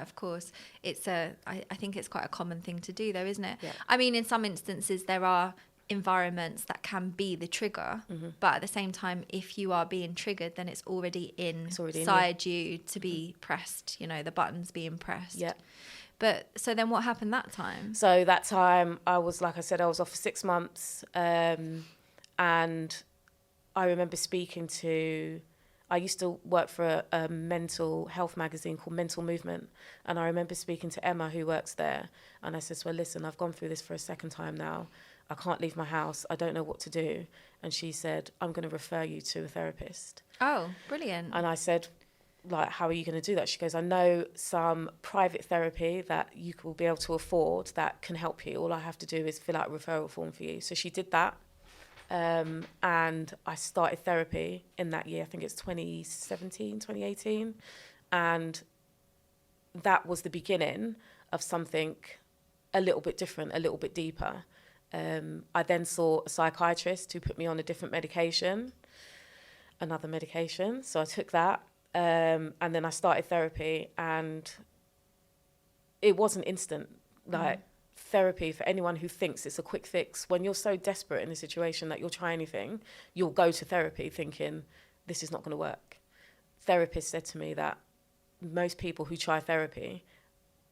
of course. It's I think it's quite a common thing to do, though, isn't it? Yeah. I mean, in some instances there are environments that can be the trigger, but at the same time, if you are being triggered, then it's already inside you to be pressed, the buttons being pressed. Yeah. But so then what happened that time? So that time I was, like I said, I was off for 6 months, and I remember speaking to, I used to work for a mental health magazine called Mental Movement, and I remember speaking to Emma, who works there, and I said to her, listen, I've gone through this for a second time now. I can't leave my house. I don't know what to do. And she said, I'm going to refer you to a therapist. Oh, brilliant. And I said, like, how are you going to do that? She goes, I know some private therapy that you will be able to afford that can help you. All I have to do is fill out a referral form for you. So she did that. And I started therapy in that year. I think it's 2017, 2018. And that was the beginning of something a little bit different, a little bit deeper. I then saw a psychiatrist who put me on a different medication, another medication. So I took that. And then I started therapy, and it wasn't instant. Like, therapy, for anyone who thinks it's a quick fix, when you're so desperate in a situation that you'll try anything, you'll go to therapy thinking, this is not going to work. Therapist said to me that most people who try therapy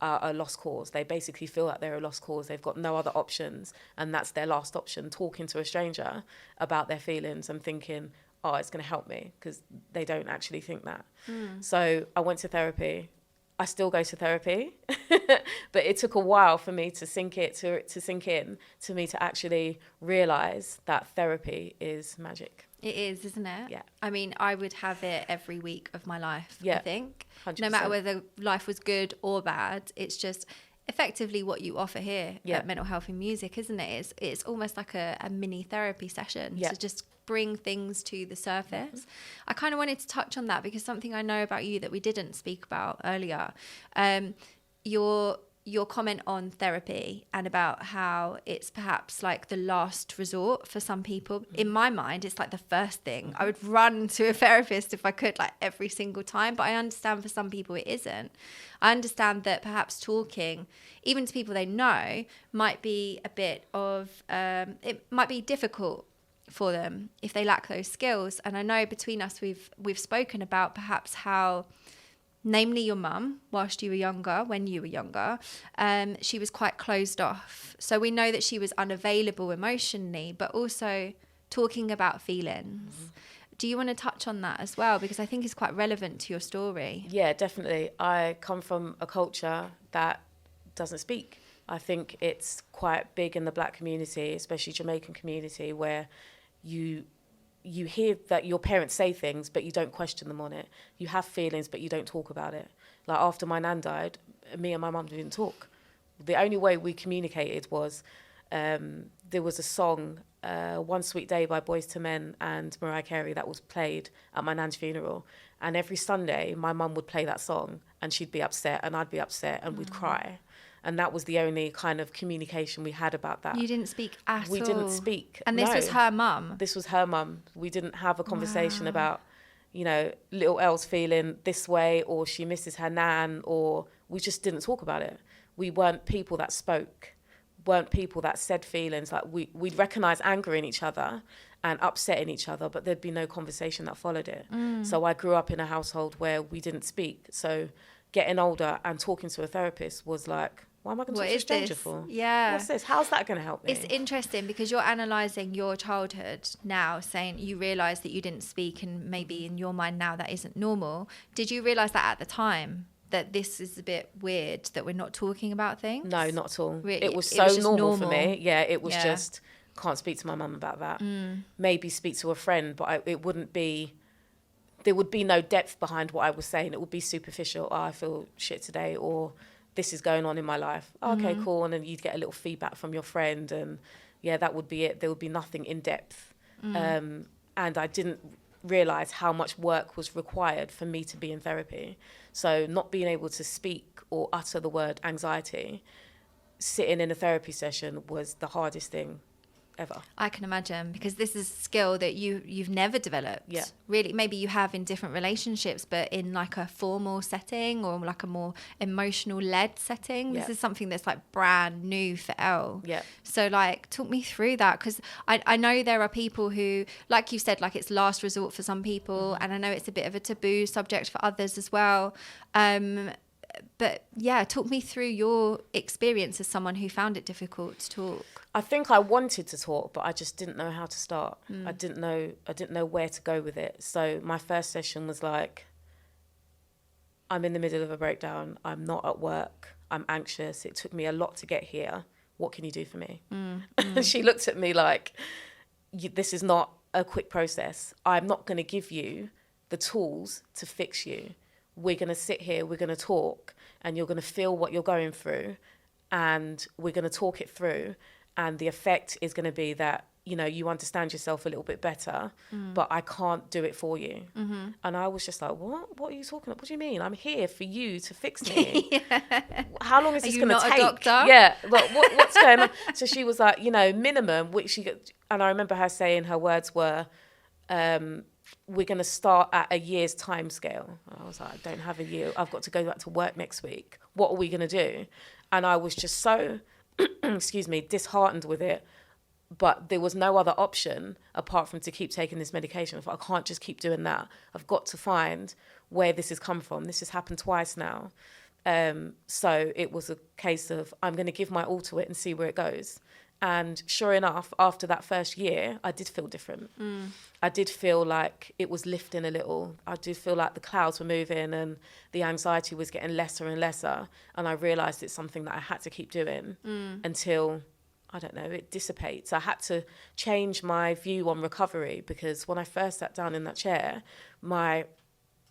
are a lost cause. They basically feel that they're a lost cause. They've got no other options, and that's their last option, talking to a stranger about their feelings and thinking, oh, it's going to help me, because they don't actually think that. So I went to therapy. I still go to therapy, but it took a while for me to sink in, to me to actually realise that therapy is magic. It is, isn't it? Yeah. I mean, I would have it every week of my life, Yeah, I think. 100%. No matter whether life was good or bad, it's just effectively what you offer here at Mental Health and Music, isn't it? It's almost like a mini therapy session to just bring things to the surface. I kind of wanted to touch on that because something I know about you that we didn't speak about earlier, your comment on therapy and about how it's perhaps like the last resort for some people. In my mind, it's like the first thing. I would run to a therapist if I could, like every single time. But I understand for some people it isn't. I understand that perhaps talking, even to people they know, might be a bit of, it might be difficult for them if they lack those skills. And I know between us, we've spoken about perhaps how, namely your mum, whilst you were younger, when you were younger, she was quite closed off. So we know that she was unavailable emotionally, but also talking about feelings. Do you want to touch on that as well? Because I think it's quite relevant to your story. Yeah, definitely. I come from a culture that doesn't speak. I think it's quite big in the Black community, especially Jamaican community, where you hear that your parents say things, but you don't question them on it. You have feelings, but you don't talk about it. Like after my nan died, me and my mum didn't talk. The only way we communicated was there was a song, One Sweet Day by Boyz II Men and Mariah Carey, that was played at my nan's funeral. And every Sunday, my mum would play that song and she'd be upset and I'd be upset and we'd cry. And that was the only kind of communication we had about that. You didn't speak at all? We didn't speak. And this was her mum? This was her mum. We didn't have a conversation about, you know, little Elle's feeling this way or she misses her nan, or we just didn't talk about it. We weren't people that spoke, weren't people that said feelings. Like we'd recognise anger in each other and upset in each other, but there'd be no conversation that followed it. So I grew up in a household where we didn't speak. So getting older and talking to a therapist was like, why am I going to talk to a stranger for? Yeah. What's this? How's that going to help me? It's interesting because you're analysing your childhood now, saying you realise that you didn't speak and maybe in your mind now that isn't normal. Did you realise that at the time, that this is a bit weird, that we're not talking about things? No, not at all. Really? It was so normal for me. Yeah, it was just, can't speak to my mum about that. Maybe speak to a friend, but it wouldn't be, there would be no depth behind what I was saying. It would be superficial. Oh, I feel shit today, or this is going on in my life. Oh, okay, cool. And then you'd get a little feedback from your friend and yeah, that would be it. There would be nothing in depth. And I didn't realise how much work was required for me to be in therapy. So not being able to speak or utter the word anxiety, sitting in a therapy session was the hardest thing ever. I can imagine, because this is a skill that you've never developed. Yeah. Really, maybe you have in different relationships, but in like a formal setting or like a more emotional led setting, this is something that's like brand new for Elle. Yeah. So like, talk me through that, because I know there are people who, like you said, like it's last resort for some people, and I know it's a bit of a taboo subject for others as well. But yeah, talk me through your experience as someone who found it difficult to talk. I think I wanted to talk, but I just didn't know how to start. I didn't know where to go with it. So my first session was like, I'm in the middle of a breakdown. I'm not at work. I'm anxious. It took me a lot to get here. What can you do for me? She looked at me like, this is not a quick process. I'm not going to give you the tools to fix you. We're going to sit here, we're going to talk, and you're going to feel what you're going through, and we're going to talk it through, and the effect is going to be that, you know, you understand yourself a little bit better, but I can't do it for you. And I was just like, what are you talking about? What do you mean? I'm here for you to fix me. How long is this going to take? Are you not a doctor? Yeah, but what's going on? So she was like, you know, minimum, and I remember her saying her words were, we're going to start at a year's time scale. I was like, I don't have a year. I've got to go back to work next week. What are we going to do? And I was just so, disheartened with it. But there was no other option apart from to keep taking this medication. I thought, I can't just keep doing that. I've got to find where this has come from. This has happened twice now. So it was a case of, I'm going to give my all to it and see where it goes. And sure enough, after that first year, I did feel different. I did feel like it was lifting a little. I did feel like the clouds were moving and the anxiety was getting lesser and lesser. And I realised it's something that I had to keep doing until, I don't know, it dissipates. I had to change my view on recovery, because when I first sat down in that chair,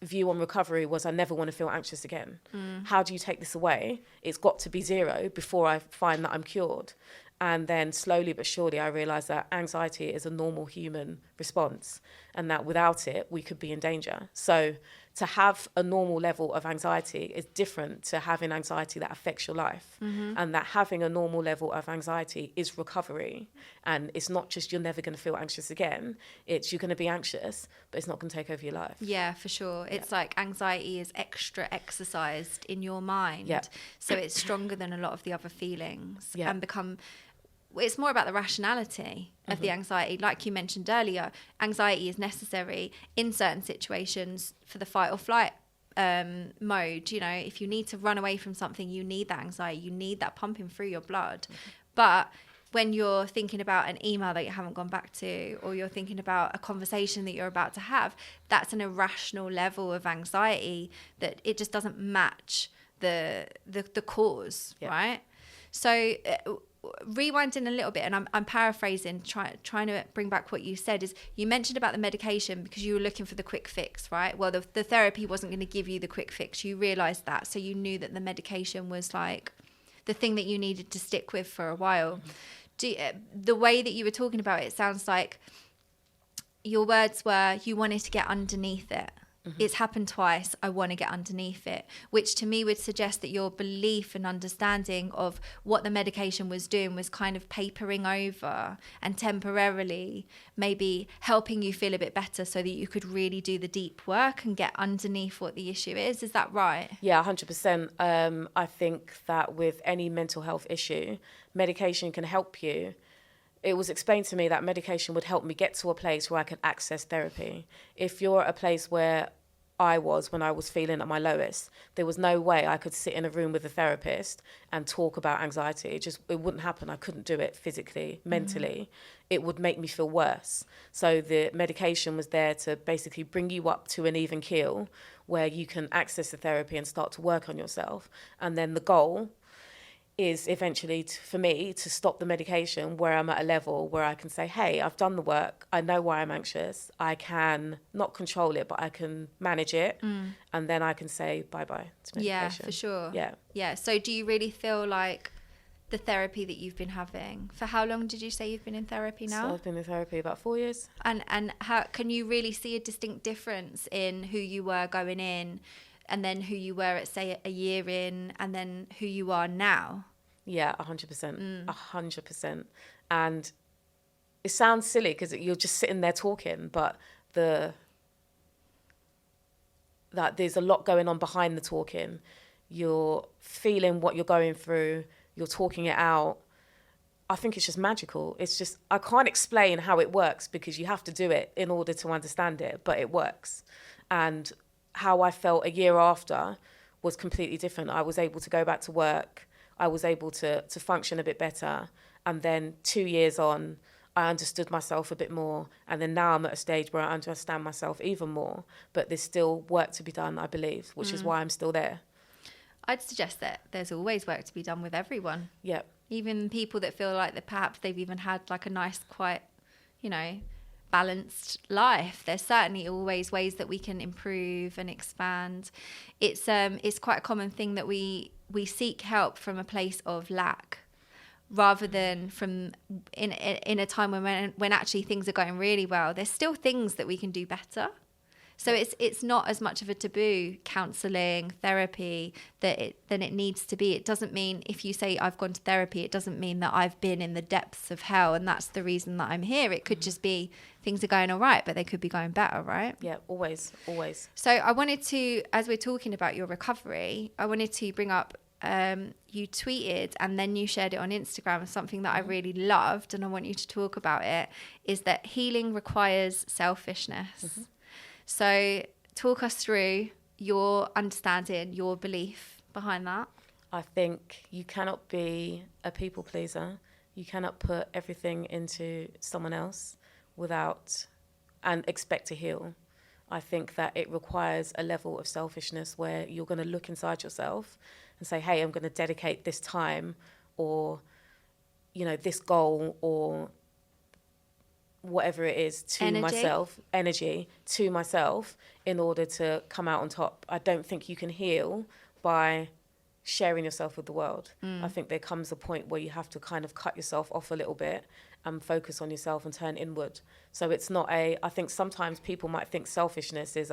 view on recovery was I never want to feel anxious again. How do you take this away? It's got to be 0 before I find that I'm cured. And then slowly but surely I realised that anxiety is a normal human response and that without it, we could be in danger. So to have a normal level of anxiety is different to having anxiety that affects your life. And that having a normal level of anxiety is recovery. And it's not just you're never going to feel anxious again. It's you're going to be anxious, but it's not going to take over your life. Yeah, for sure. It's like anxiety is extra exercised in your mind. Yeah. So it's stronger than a lot of the other feelings and it's more about the rationality of the anxiety. Like you mentioned earlier, anxiety is necessary in certain situations for the fight or flight mode. You know, if you need to run away from something, you need that anxiety, you need that pumping through your blood. But when you're thinking about an email that you haven't gone back to, or you're thinking about a conversation that you're about to have, that's an irrational level of anxiety that it just doesn't match the cause, right? So rewinding a little bit, and I'm paraphrasing, trying to bring back what you said, is you mentioned about the medication because you were looking for the quick fix, right? Well, the therapy wasn't going to give you the quick fix. You realised that, so you knew that the medication was like the thing that you needed to stick with for a while. The way that you were talking about it sounds like your words were you wanted to get underneath it. It's happened twice, I want to get underneath it, which to me would suggest that your belief and understanding of what the medication was doing was kind of papering over and temporarily maybe helping you feel a bit better so that you could really do the deep work and get underneath what the issue is. Is that right? Yeah, 100%. I think that with any mental health issue, medication can help you. It was explained to me that medication would help me get to a place where I could access therapy. If you're at a place where I was when I was feeling at my lowest, there was no way I could sit in a room with a therapist and talk about anxiety. It wouldn't happen. I couldn't do it physically, mentally. It would make me feel worse. So the medication was there to basically bring you up to an even keel where you can access the therapy and start to work on yourself. And then the goal is eventually for me to stop the medication where I'm at a level where I can say, hey, I've done the work. I know why I'm anxious. I can not control it, but I can manage it. And then I can say bye-bye to medication. Yeah, for sure. Yeah. So do you really feel like the therapy that you've been having, for how long did you say you've been in therapy now? So I've been in therapy about 4 years. And how can you really see a distinct difference in who you were going in and then who you were at, say, a year in, and then who you are now? Yeah, 100%. 100%. And it sounds silly because you're just sitting there talking, but that there's a lot going on behind the talking. You're feeling what you're going through. You're talking it out. I think it's just magical. It's just, I can't explain how it works because you have to do it in order to understand it, but it works. And how I felt a year after was completely different. I was able to go back to work. I was able to function a bit better. And then 2 years on, I understood myself a bit more. And then now I'm at a stage where I understand myself even more. But there's still work to be done, I believe, which is why I'm still there. I'd suggest that there's always work to be done with everyone. Yeah. Even people that feel like that perhaps they've even had like a nice, quite, balanced life. There's certainly always ways that we can improve and expand. It's quite a common thing that we seek help from a place of lack rather than from in a time when actually things are going really well. There's still things that we can do better. So it's not as much of a taboo, counselling, therapy, than it needs to be. It doesn't mean, if you say I've gone to therapy, it doesn't mean that I've been in the depths of hell and that's the reason that I'm here. It could just be things are going all right, but they could be going better, right? Yeah, always. So I wanted to, as we're talking about your recovery, I wanted to bring up, you tweeted and then you shared it on Instagram, something that I really loved and I want you to talk about it, is that healing requires selfishness. So talk us through your understanding, your belief behind that. I think you cannot be a people pleaser. You cannot put everything into someone else and expect to heal. I think that it requires a level of selfishness where you're going to look inside yourself and say, hey, I'm going to dedicate this time or, this goal or whatever it is to energy to myself in order to come out on top. I don't think you can heal by sharing yourself with the world. I think there comes a point where you have to kind of cut yourself off a little bit and focus on yourself and turn inward. So it's not I think sometimes people might think selfishness is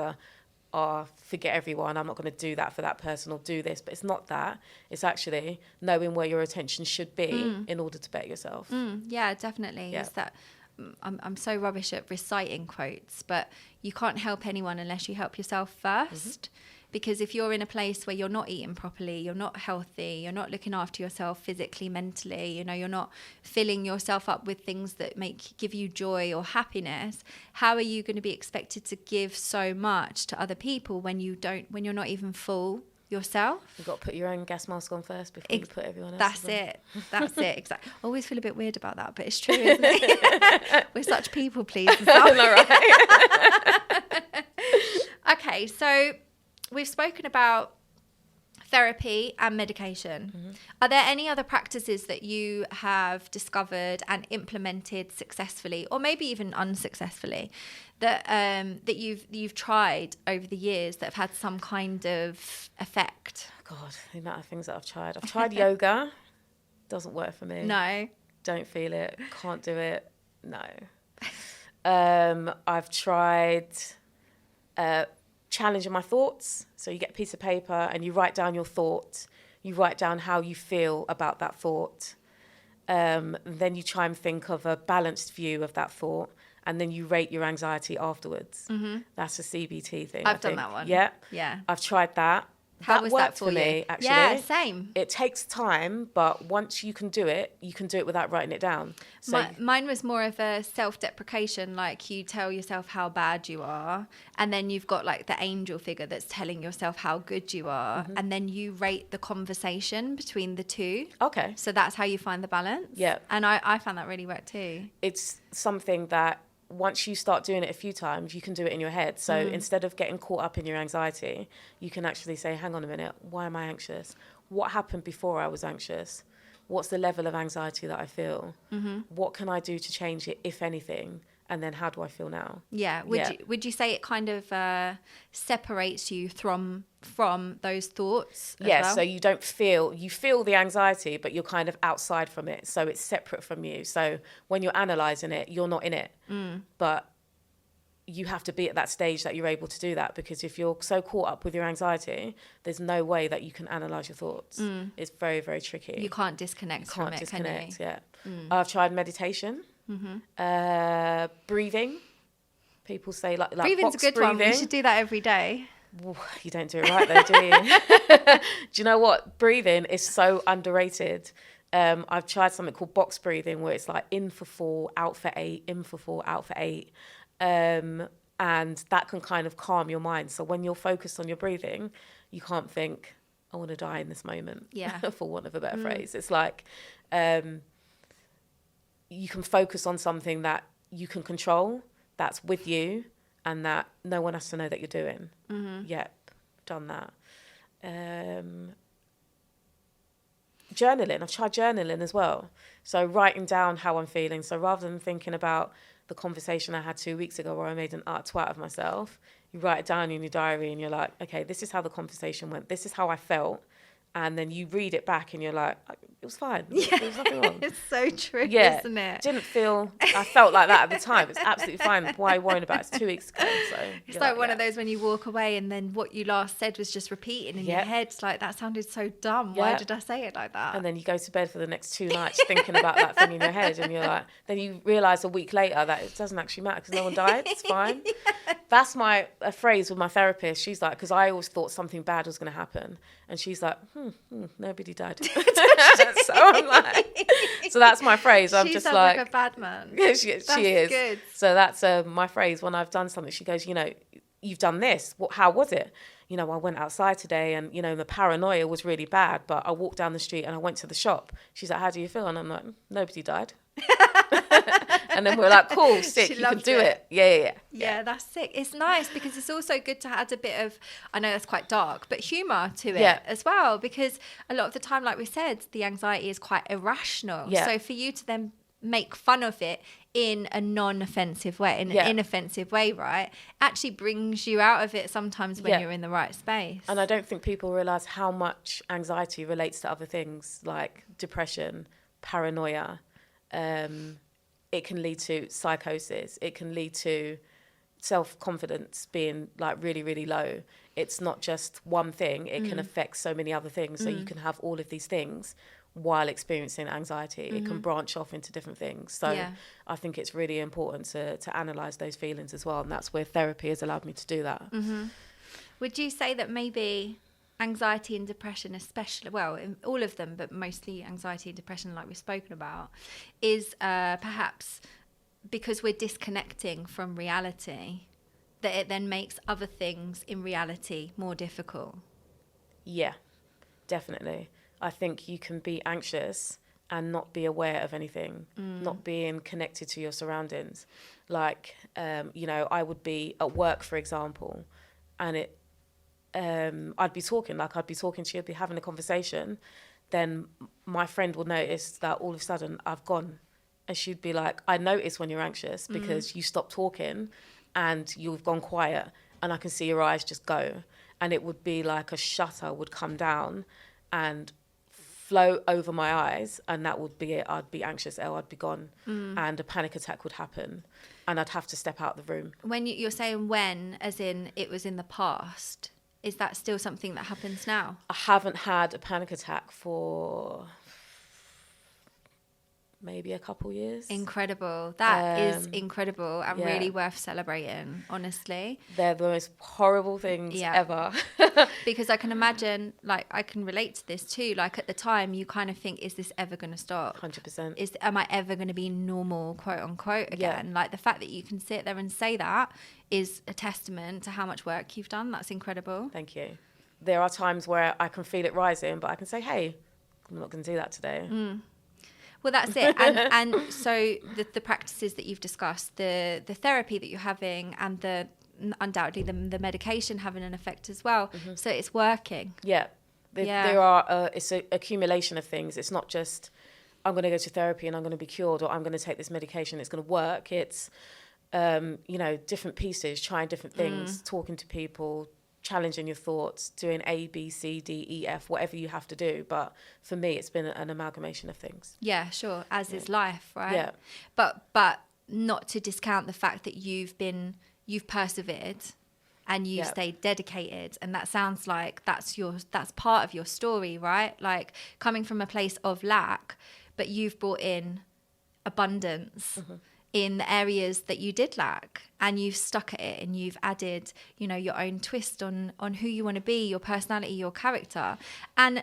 forget everyone, I'm not going to do that for that person or do this, but it's not that. It's actually knowing where your attention should be in order to better yourself. Yeah, definitely. It's that I'm so rubbish at reciting quotes, but you can't help anyone unless you help yourself first. Because if you're in a place where you're not eating properly, you're not healthy, you're not looking after yourself physically, mentally, you know, you're not filling yourself up with things that give you joy or happiness, how are you going to be expected to give so much to other people when you're not even full yourself? You've got to put your own gas mask on first before you put everyone else's on. That's it, exactly. I always feel a bit weird about that, but it's true, isn't it? We're such people pleasers, aren't we? Right. Okay, so we've spoken about therapy and medication. Are there any other practices that you have discovered and implemented successfully, or maybe even unsuccessfully, that you've tried over the years that have had some kind of effect? God, the amount of things that I've tried. I've tried yoga. Doesn't work for me. No. Don't feel it. Can't do it. No. I've tried challenging my thoughts. So you get a piece of paper and you write down your thought. You write down how you feel about that thought. Then you try and think of a balanced view of that thought. And then you rate your anxiety afterwards. That's a CBT thing. I've done that one. Yeah. Yeah. I've tried that. How was that for me, you? actually. Yeah, same. It takes time, but once you can do it without writing it down. So mine was more of a self-deprecation, like you tell yourself how bad you are, and then you've got like the angel figure that's telling yourself how good you are, and then you rate the conversation between the two. Okay. So that's how you find the balance. Yeah. And I found that really worked too. It's something that once you start doing it a few times, you can do it in your head. So instead of getting caught up in your anxiety, you can actually say, hang on a minute, why am I anxious? What happened before I was anxious? What's the level of anxiety that I feel? What can I do to change it, if anything? And then how do I feel now? Yeah. Would you say it kind of separates you from those thoughts as well? So you feel the anxiety, but you're kind of outside from it. So it's separate from you. So when you're analysing it, you're not in it. But you have to be at that stage that you're able to do that, because if you're so caught up with your anxiety, there's no way that you can analyse your thoughts. It's very, very tricky. You can't disconnect from it, can you? Yeah. I've tried meditation. Breathing. People say like breathing's box a good breathing. one. You should do that every day. You don't do it right though, do you? Do you know what? Breathing is so underrated. I've tried something called box breathing, where it's like in for 4, out for 8, in for 4, out for 8. And that can kind of calm your mind. So when you're focused on your breathing, you can't think, I want to die in this moment. Yeah. For want of a better phrase. It's like you can focus on something that you can control, that's with you, and that no one has to know that you're doing. Yep, done that. Journaling. I've tried journaling as well. So writing down how I'm feeling. So rather than thinking about the conversation I had 2 weeks ago where I made an twat of myself, you write it down in your diary and you're like, okay, this is how the conversation went. This is how I felt. And then you read it back and you're like, it was fine. Yeah. There was nothing wrong. It's so true, isn't it? I felt like that at the time. It's absolutely fine. Why worrying about it? It's 2 weeks ago. So it's like one of those when you walk away and then what you last said was just repeating in your head. It's like, that sounded so dumb. Why did I say it like that? And then you go to bed for the next 2 nights thinking about that thing in your head. And you're like, then you realise a week later that it doesn't actually matter because no one died. It's fine. That's a phrase with my therapist. She's like, because I always thought something bad was going to happen. And she's like, nobody died. So I'm like, so that's my phrase. I'm she just sounds like a bad man. she is. Good. So that's my phrase when I've done something. She goes, you've done this. How was it? I went outside today and, the paranoia was really bad, but I walked down the street and I went to the shop. She's like, how do you feel? And I'm like, nobody died. And then we're like, cool, sick, you can do it. Yeah, that's sick. It's nice because it's also good to add a bit of, I know that's quite dark, but humour to it as well, because a lot of the time, like we said, the anxiety is quite irrational. So for you to then make fun of it in a non-offensive way, in Yeah. an inoffensive way, right, actually brings you out of it sometimes when you're in the right space. And I don't think people realise how much anxiety relates to other things like depression, paranoia. It can lead to psychosis. It can lead to self-confidence being like really, really low. It's not just one thing. It can affect so many other things. So you can have all of these things while experiencing anxiety. It can branch off into different things. So I think it's really important to analyse those feelings as well. And that's where therapy has allowed me to do that. Would you say that maybe anxiety and depression, especially, well, in all of them, but mostly anxiety and depression, like we've spoken about, is perhaps because we're disconnecting from reality, that it then makes other things in reality more difficult? Yeah, definitely. I think you can be anxious and not be aware of anything, not being connected to your surroundings. Like, I would be at work, for example, and I'd be talking to you, I'd be having a conversation. Then my friend will notice that all of a sudden I've gone. And she'd be like, I notice when you're anxious because you stop talking and you've gone quiet and I can see your eyes just go. And it would be like a shutter would come down and flow over my eyes, and that would be it. I'd be anxious, I'd be gone, and a panic attack would happen and I'd have to step out the room. When you're saying when, as in it was in the past, is that still something that happens now? I haven't had a panic attack for maybe a couple years. Incredible. That is incredible and really worth celebrating, honestly. They're the most horrible things ever. Because I can imagine, like, I can relate to this too. Like, at the time, you kind of think, is this ever going to stop? 100%. Am I ever going to be normal, quote unquote, again? Yeah. Like, the fact that you can sit there and say that is a testament to how much work you've done. That's incredible. Thank you. There are times where I can feel it rising, but I can say, hey, I'm not going to do that today. Well, that's it. And so the practices that you've discussed, the therapy that you're having, and undoubtedly the medication having an effect as well. So it's working. Yeah. There are, it's an accumulation of things. It's not just, I'm going to go to therapy and I'm going to be cured, or I'm going to take this medication, it's going to work. It's, different pieces, trying different things, talking to people, challenging your thoughts, doing A, B, C, D, E, F, whatever you have to do. But for me, it's been an amalgamation of things. Yeah, sure. As is life, right? Yeah. But not to discount the fact that you've persevered and you've stayed dedicated. And that sounds like that's part of your story, right? Like, coming from a place of lack, but you've brought in abundance in the areas that you did lack, and you've stuck at it, and you've added, your own twist on who you want to be, your personality, your character. And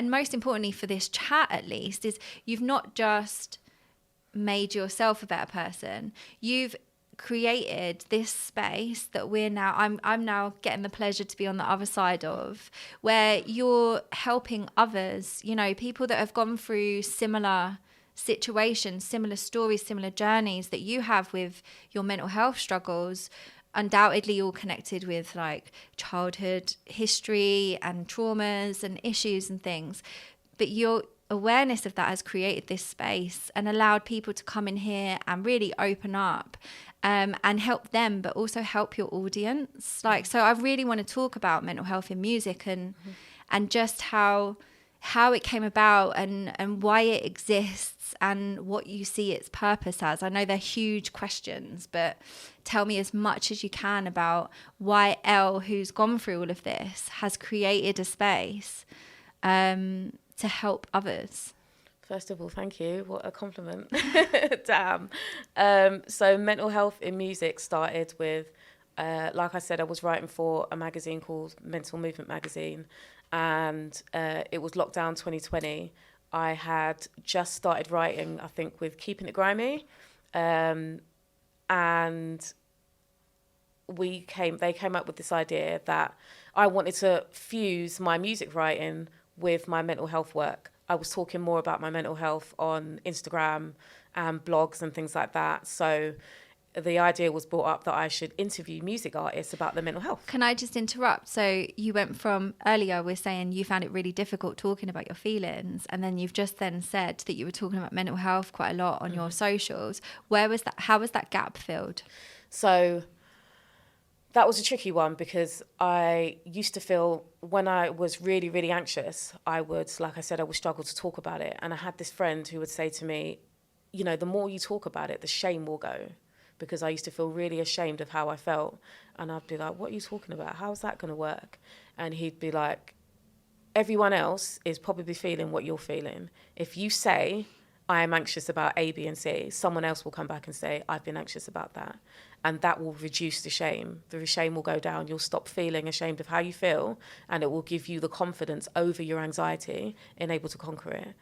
most importantly for this chat, at least, is you've not just made yourself a better person, you've created this space that I'm now getting the pleasure to be on the other side of, where you're helping others, people that have gone through similar situations, similar stories, similar journeys that you have with your mental health struggles, undoubtedly all connected with like childhood history and traumas and issues and things. But your awareness of that has created this space and allowed people to come in here and really open up and help them, but also help your audience. Like, so I really want to talk about mental health in music and just how it came about and why it exists and what you see its purpose as. I know they're huge questions, but tell me as much as you can about why Elle, who's gone through all of this, has created a space to help others. First of all, thank you. What a compliment. Damn. So mental health in music started with, like I said, I was writing for a magazine called Mental Movement Magazine, and it was lockdown 2020. I had just started writing, I think, with Keeping It Grimy, and they came up with this idea that I wanted to fuse my music writing with my mental health work. I was talking more about my mental health on Instagram and blogs and things like that. So the idea was brought up that I should interview music artists about their mental health. Can I just interrupt? So you went from earlier, we're saying you found it really difficult talking about your feelings, and then you've just then said that you were talking about mental health quite a lot on your socials. Where was that? How was that gap filled? So that was a tricky one, because I used to feel when I was really, really anxious, I would, like I said, I would struggle to talk about it. And I had this friend who would say to me, you know, the more you talk about it, the shame will go, because I used to feel really ashamed of how I felt. And I'd be like, what are you talking about? How's that going to work? And he'd be like, everyone else is probably feeling what you're feeling. If you say, I am anxious about A, B, and C, someone else will come back and say, I've been anxious about that. And that will reduce the shame. The shame will go down. You'll stop feeling ashamed of how you feel, and it will give you the confidence over your anxiety and able to conquer it.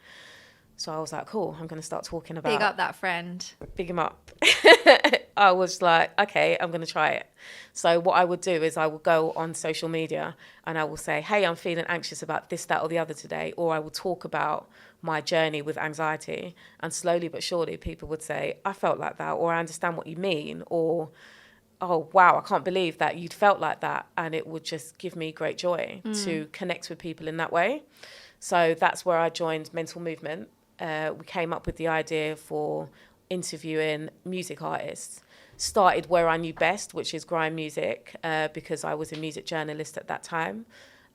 So I was like, cool, I'm going to start talking about... Big up that friend. Big him up. I was like, okay, I'm going to try it. So what I would do is I would go on social media and I will say, hey, I'm feeling anxious about this, that, or the other today. Or I will talk about my journey with anxiety. And slowly but surely people would say, I felt like that, or I understand what you mean, or, oh, wow, I can't believe that you'd felt like that. And it would just give me great joy to connect with people in that way. So that's where I joined Mental Movement. We came up with the idea for interviewing music artists. Started where I knew best, which is grime music, because I was a music journalist at that time.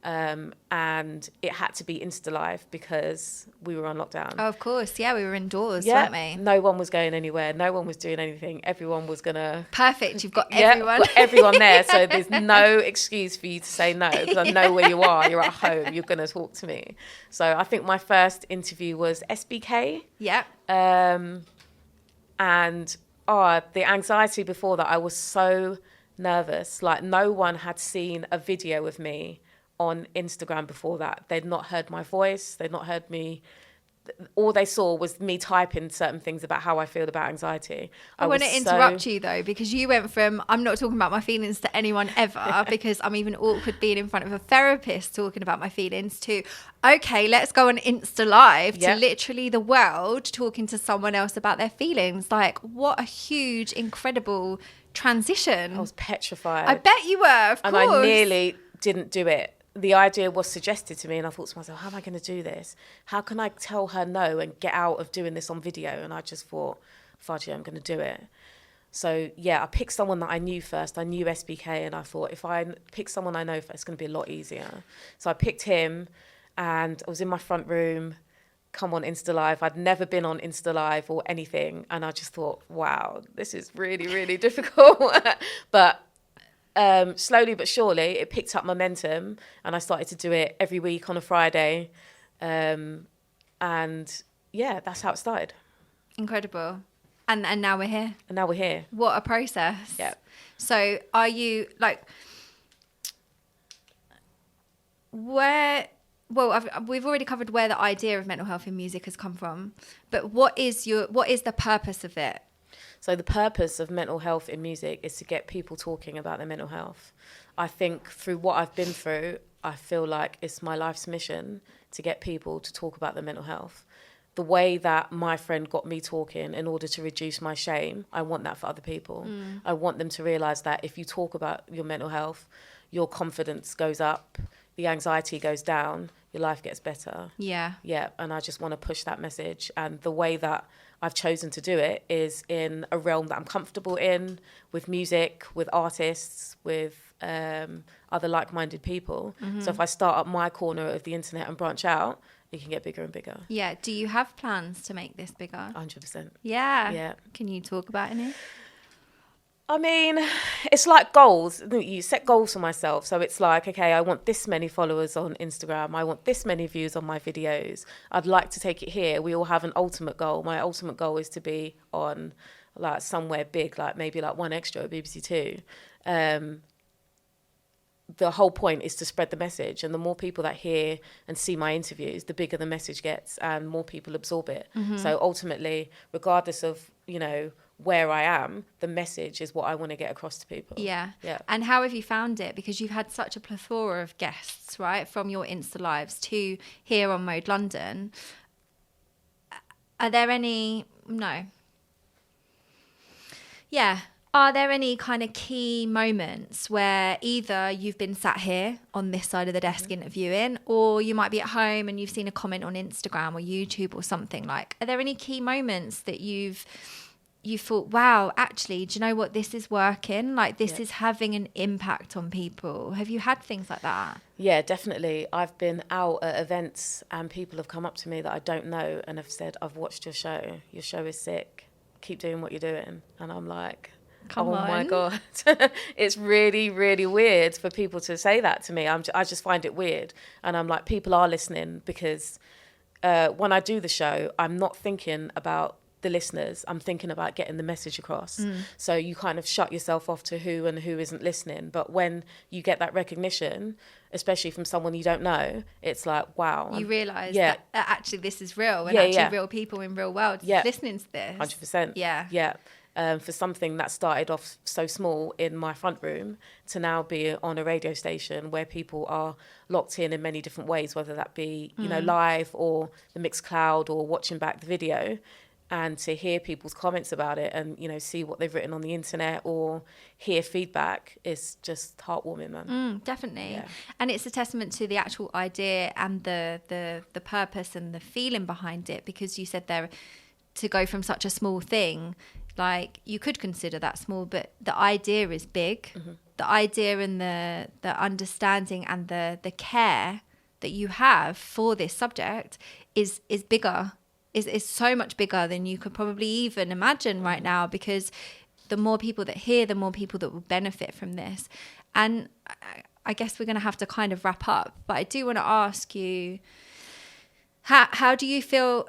And it had to be Insta Live because we were on lockdown. Oh, of course. Yeah, we were indoors, weren't we? No one was going anywhere. No one was doing anything. Everyone was going to... Perfect. You've got everyone. Got everyone there. So there's no excuse for you to say no, because I know where you are. You're at home. You're going to talk to me. So I think my first interview was SBK. Yeah. And the anxiety before that, I was so nervous. Like, no one had seen a video of me on Instagram before that. They'd not heard my voice. They'd not heard me. All they saw was me typing certain things about how I feel about anxiety. I want to interrupt you though, because you went from, I'm not talking about my feelings to anyone ever, because I'm even awkward being in front of a therapist talking about my feelings, to, okay, let's go on Insta Live, to literally the world talking to someone else about their feelings. Like, what a huge, incredible transition. I was petrified. I bet you were, of course. And I nearly didn't do it. The idea was suggested to me, and I thought to myself, how am I going to do this? How can I tell her no and get out of doing this on video? And I just thought, fudge it, I'm going to do it. So, yeah, I picked someone that I knew first. I knew SBK, and I thought, if I pick someone I know first, it's going to be a lot easier. So I picked him, and I was in my front room, come on Insta Live. I'd never been on Insta Live or anything, and I just thought, wow, this is really, really difficult. But slowly but surely it picked up momentum, and I started to do it every week on a Friday. And yeah, that's how it started. Incredible. And now we're here. And now we're here. What a process. Yeah. So are you like, we've already covered where the idea of mental health in music has come from, but what is the purpose of it? So the purpose of mental health in music is to get people talking about their mental health. I think through what I've been through, I feel like it's my life's mission to get people to talk about their mental health. The way that my friend got me talking in order to reduce my shame, I want that for other people. I want them to realise that if you talk about your mental health, your confidence goes up, the anxiety goes down, your life gets better. Yeah. Yeah, and I just want to push that message. And the way that I've chosen to do it is in a realm that I'm comfortable in, with music, with artists, with other like-minded people. So if I start up my corner of the internet and branch out, it can get bigger and bigger. Yeah. Do you have plans to make this bigger? 100%. Yeah. Yeah. Can you talk about any? I mean, it's like goals. You set goals for myself. So it's like, okay, I want this many followers on Instagram. I want this many views on my videos. I'd like to take it here. We all have an ultimate goal. My ultimate goal is to be on like somewhere big, like maybe like One Extra or BBC Two. The whole point is to spread the message, and the more people that hear and see my interviews, the bigger the message gets and more people absorb it. So ultimately, regardless of, where I am, the message is what I want to get across to people. Yeah. Yeah. And how have you found it? Because you've had such a plethora of guests, right? From your Insta Lives to here on Mode London. Are there any... No. Yeah. Are there any kind of key moments where either you've been sat here on this side of the desk interviewing, or you might be at home and you've seen a comment on Instagram or YouTube or something? Like, are there any key moments that you thought, wow, actually, do you know what? This is working. Like, this is having an impact on people. Have you had things like that? Yeah, definitely. I've been out at events and people have come up to me that I don't know and have said, I've watched your show. Your show is sick. Keep doing what you're doing. And I'm like, Come on. my God. It's really, really weird for people to say that to me. I just find it weird. And I'm like, people are listening because when I do the show, I'm not thinking about the listeners. I'm thinking about getting the message across. So you kind of shut yourself off to who and who isn't listening. But when you get that recognition, especially from someone you don't know, it's like, wow. You realise that actually this is real, and real people in real world listening to this. 100%. Yeah. For something that started off so small in my front room to now be on a radio station where people are locked in many different ways, whether that be, you know, live or the mixed cloud or watching back the video, and to hear people's comments about it and, you know, see what they've written on the internet or hear feedback is just heartwarming, man. Definitely. Yeah. And it's a testament to the actual idea and the purpose and the feeling behind it, because you said there, to go from such a small thing, like, you could consider that small, but the idea is big. The idea and the understanding and the care that you have for this subject is bigger, is so much bigger than you could probably even imagine right now, because the more people that hear, the more people that will benefit from this. And I guess we're going to have to kind of wrap up, but I do want to ask you, how do you feel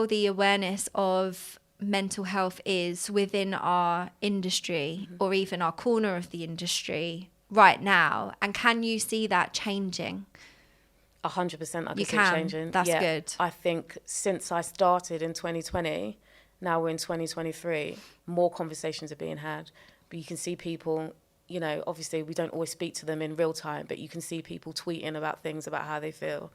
the awareness of mental health is within our industry or even our corner of the industry right now? And can you see that changing? 100% I can see it changing. That's good. I think since I started in 2020, now we're in 2023, more conversations are being had. But you can see people, you know, obviously we don't always speak to them in real time, but you can see people tweeting about things, about how they feel.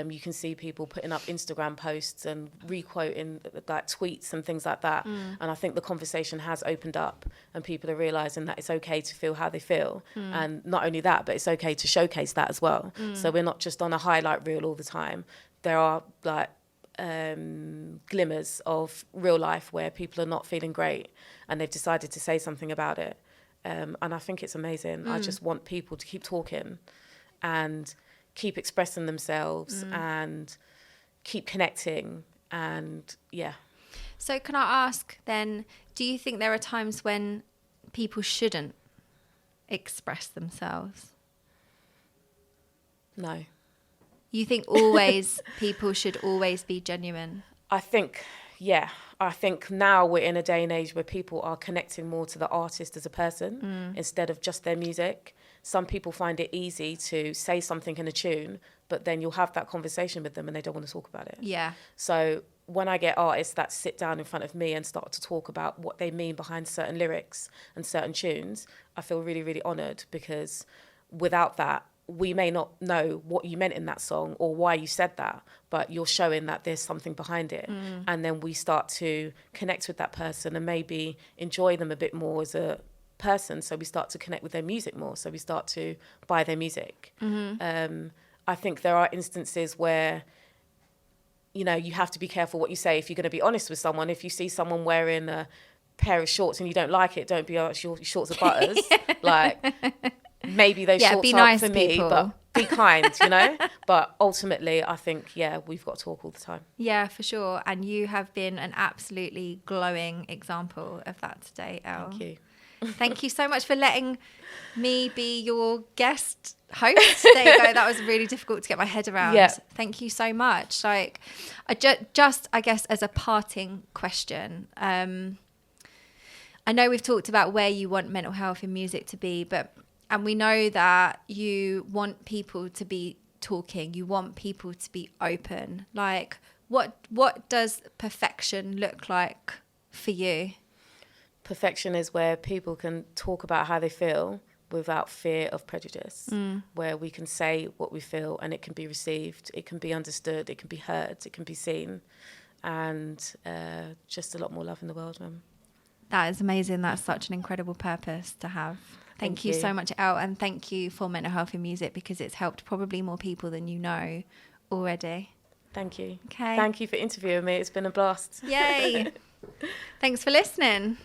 You can see people putting up Instagram posts and re-quoting like tweets and things like that. And I think the conversation has opened up and people are realising that it's okay to feel how they feel. And not only that, but it's okay to showcase that as well. So we're not just on a highlight reel all the time. There are like glimmers of real life where people are not feeling great and they've decided to say something about it. And I think it's amazing. I just want people to keep talking and keep expressing themselves and keep connecting, and So can I ask then, do you think there are times when people shouldn't express themselves? No. You think always people should always be genuine? I think now we're in a day and age where people are connecting more to the artist as a person instead of just their music. Some people find it easy to say something in a tune, but then you'll have that conversation with them and they don't want to talk about it. Yeah. So when I get artists that sit down in front of me and start to talk about what they mean behind certain lyrics and certain tunes, I feel really, really honoured, because without that, we may not know what you meant in that song or why you said that, but you're showing that there's something behind it. And then we start to connect with that person and maybe enjoy them a bit more as a person. So we start to connect with their music more. So we start to buy their music. I think there are instances where, you know, you have to be careful what you say if you're going to be honest with someone. If you see someone wearing a pair of shorts and you don't like it, don't be, oh, your shorts are butters. Like, maybe those shorts aren't for me, but be kind, you know? But ultimately, I think, we've got to talk all the time. Yeah, for sure. And you have been an absolutely glowing example of that today, Elle. Thank you. Thank you so much for letting me be your guest host. There you go. That was really difficult to get my head around. Yeah. Thank you so much. Like, I just, I guess, as a parting question, I know we've talked about where you want mental health in music to be, and we know that you want people to be talking, you want people to be open. Like, what does perfection look like for you? Perfection is where people can talk about how they feel without fear of prejudice, where we can say what we feel and it can be received, it can be understood, it can be heard, it can be seen, and just a lot more love in the world, man. That is amazing. That's such an incredible purpose to have. Thank you so much, Elle, and thank you for Mental Health in Music, because it's helped probably more people than you know already. Thank you. Okay. Thank you for interviewing me. It's been a blast. Yay. Thanks for listening.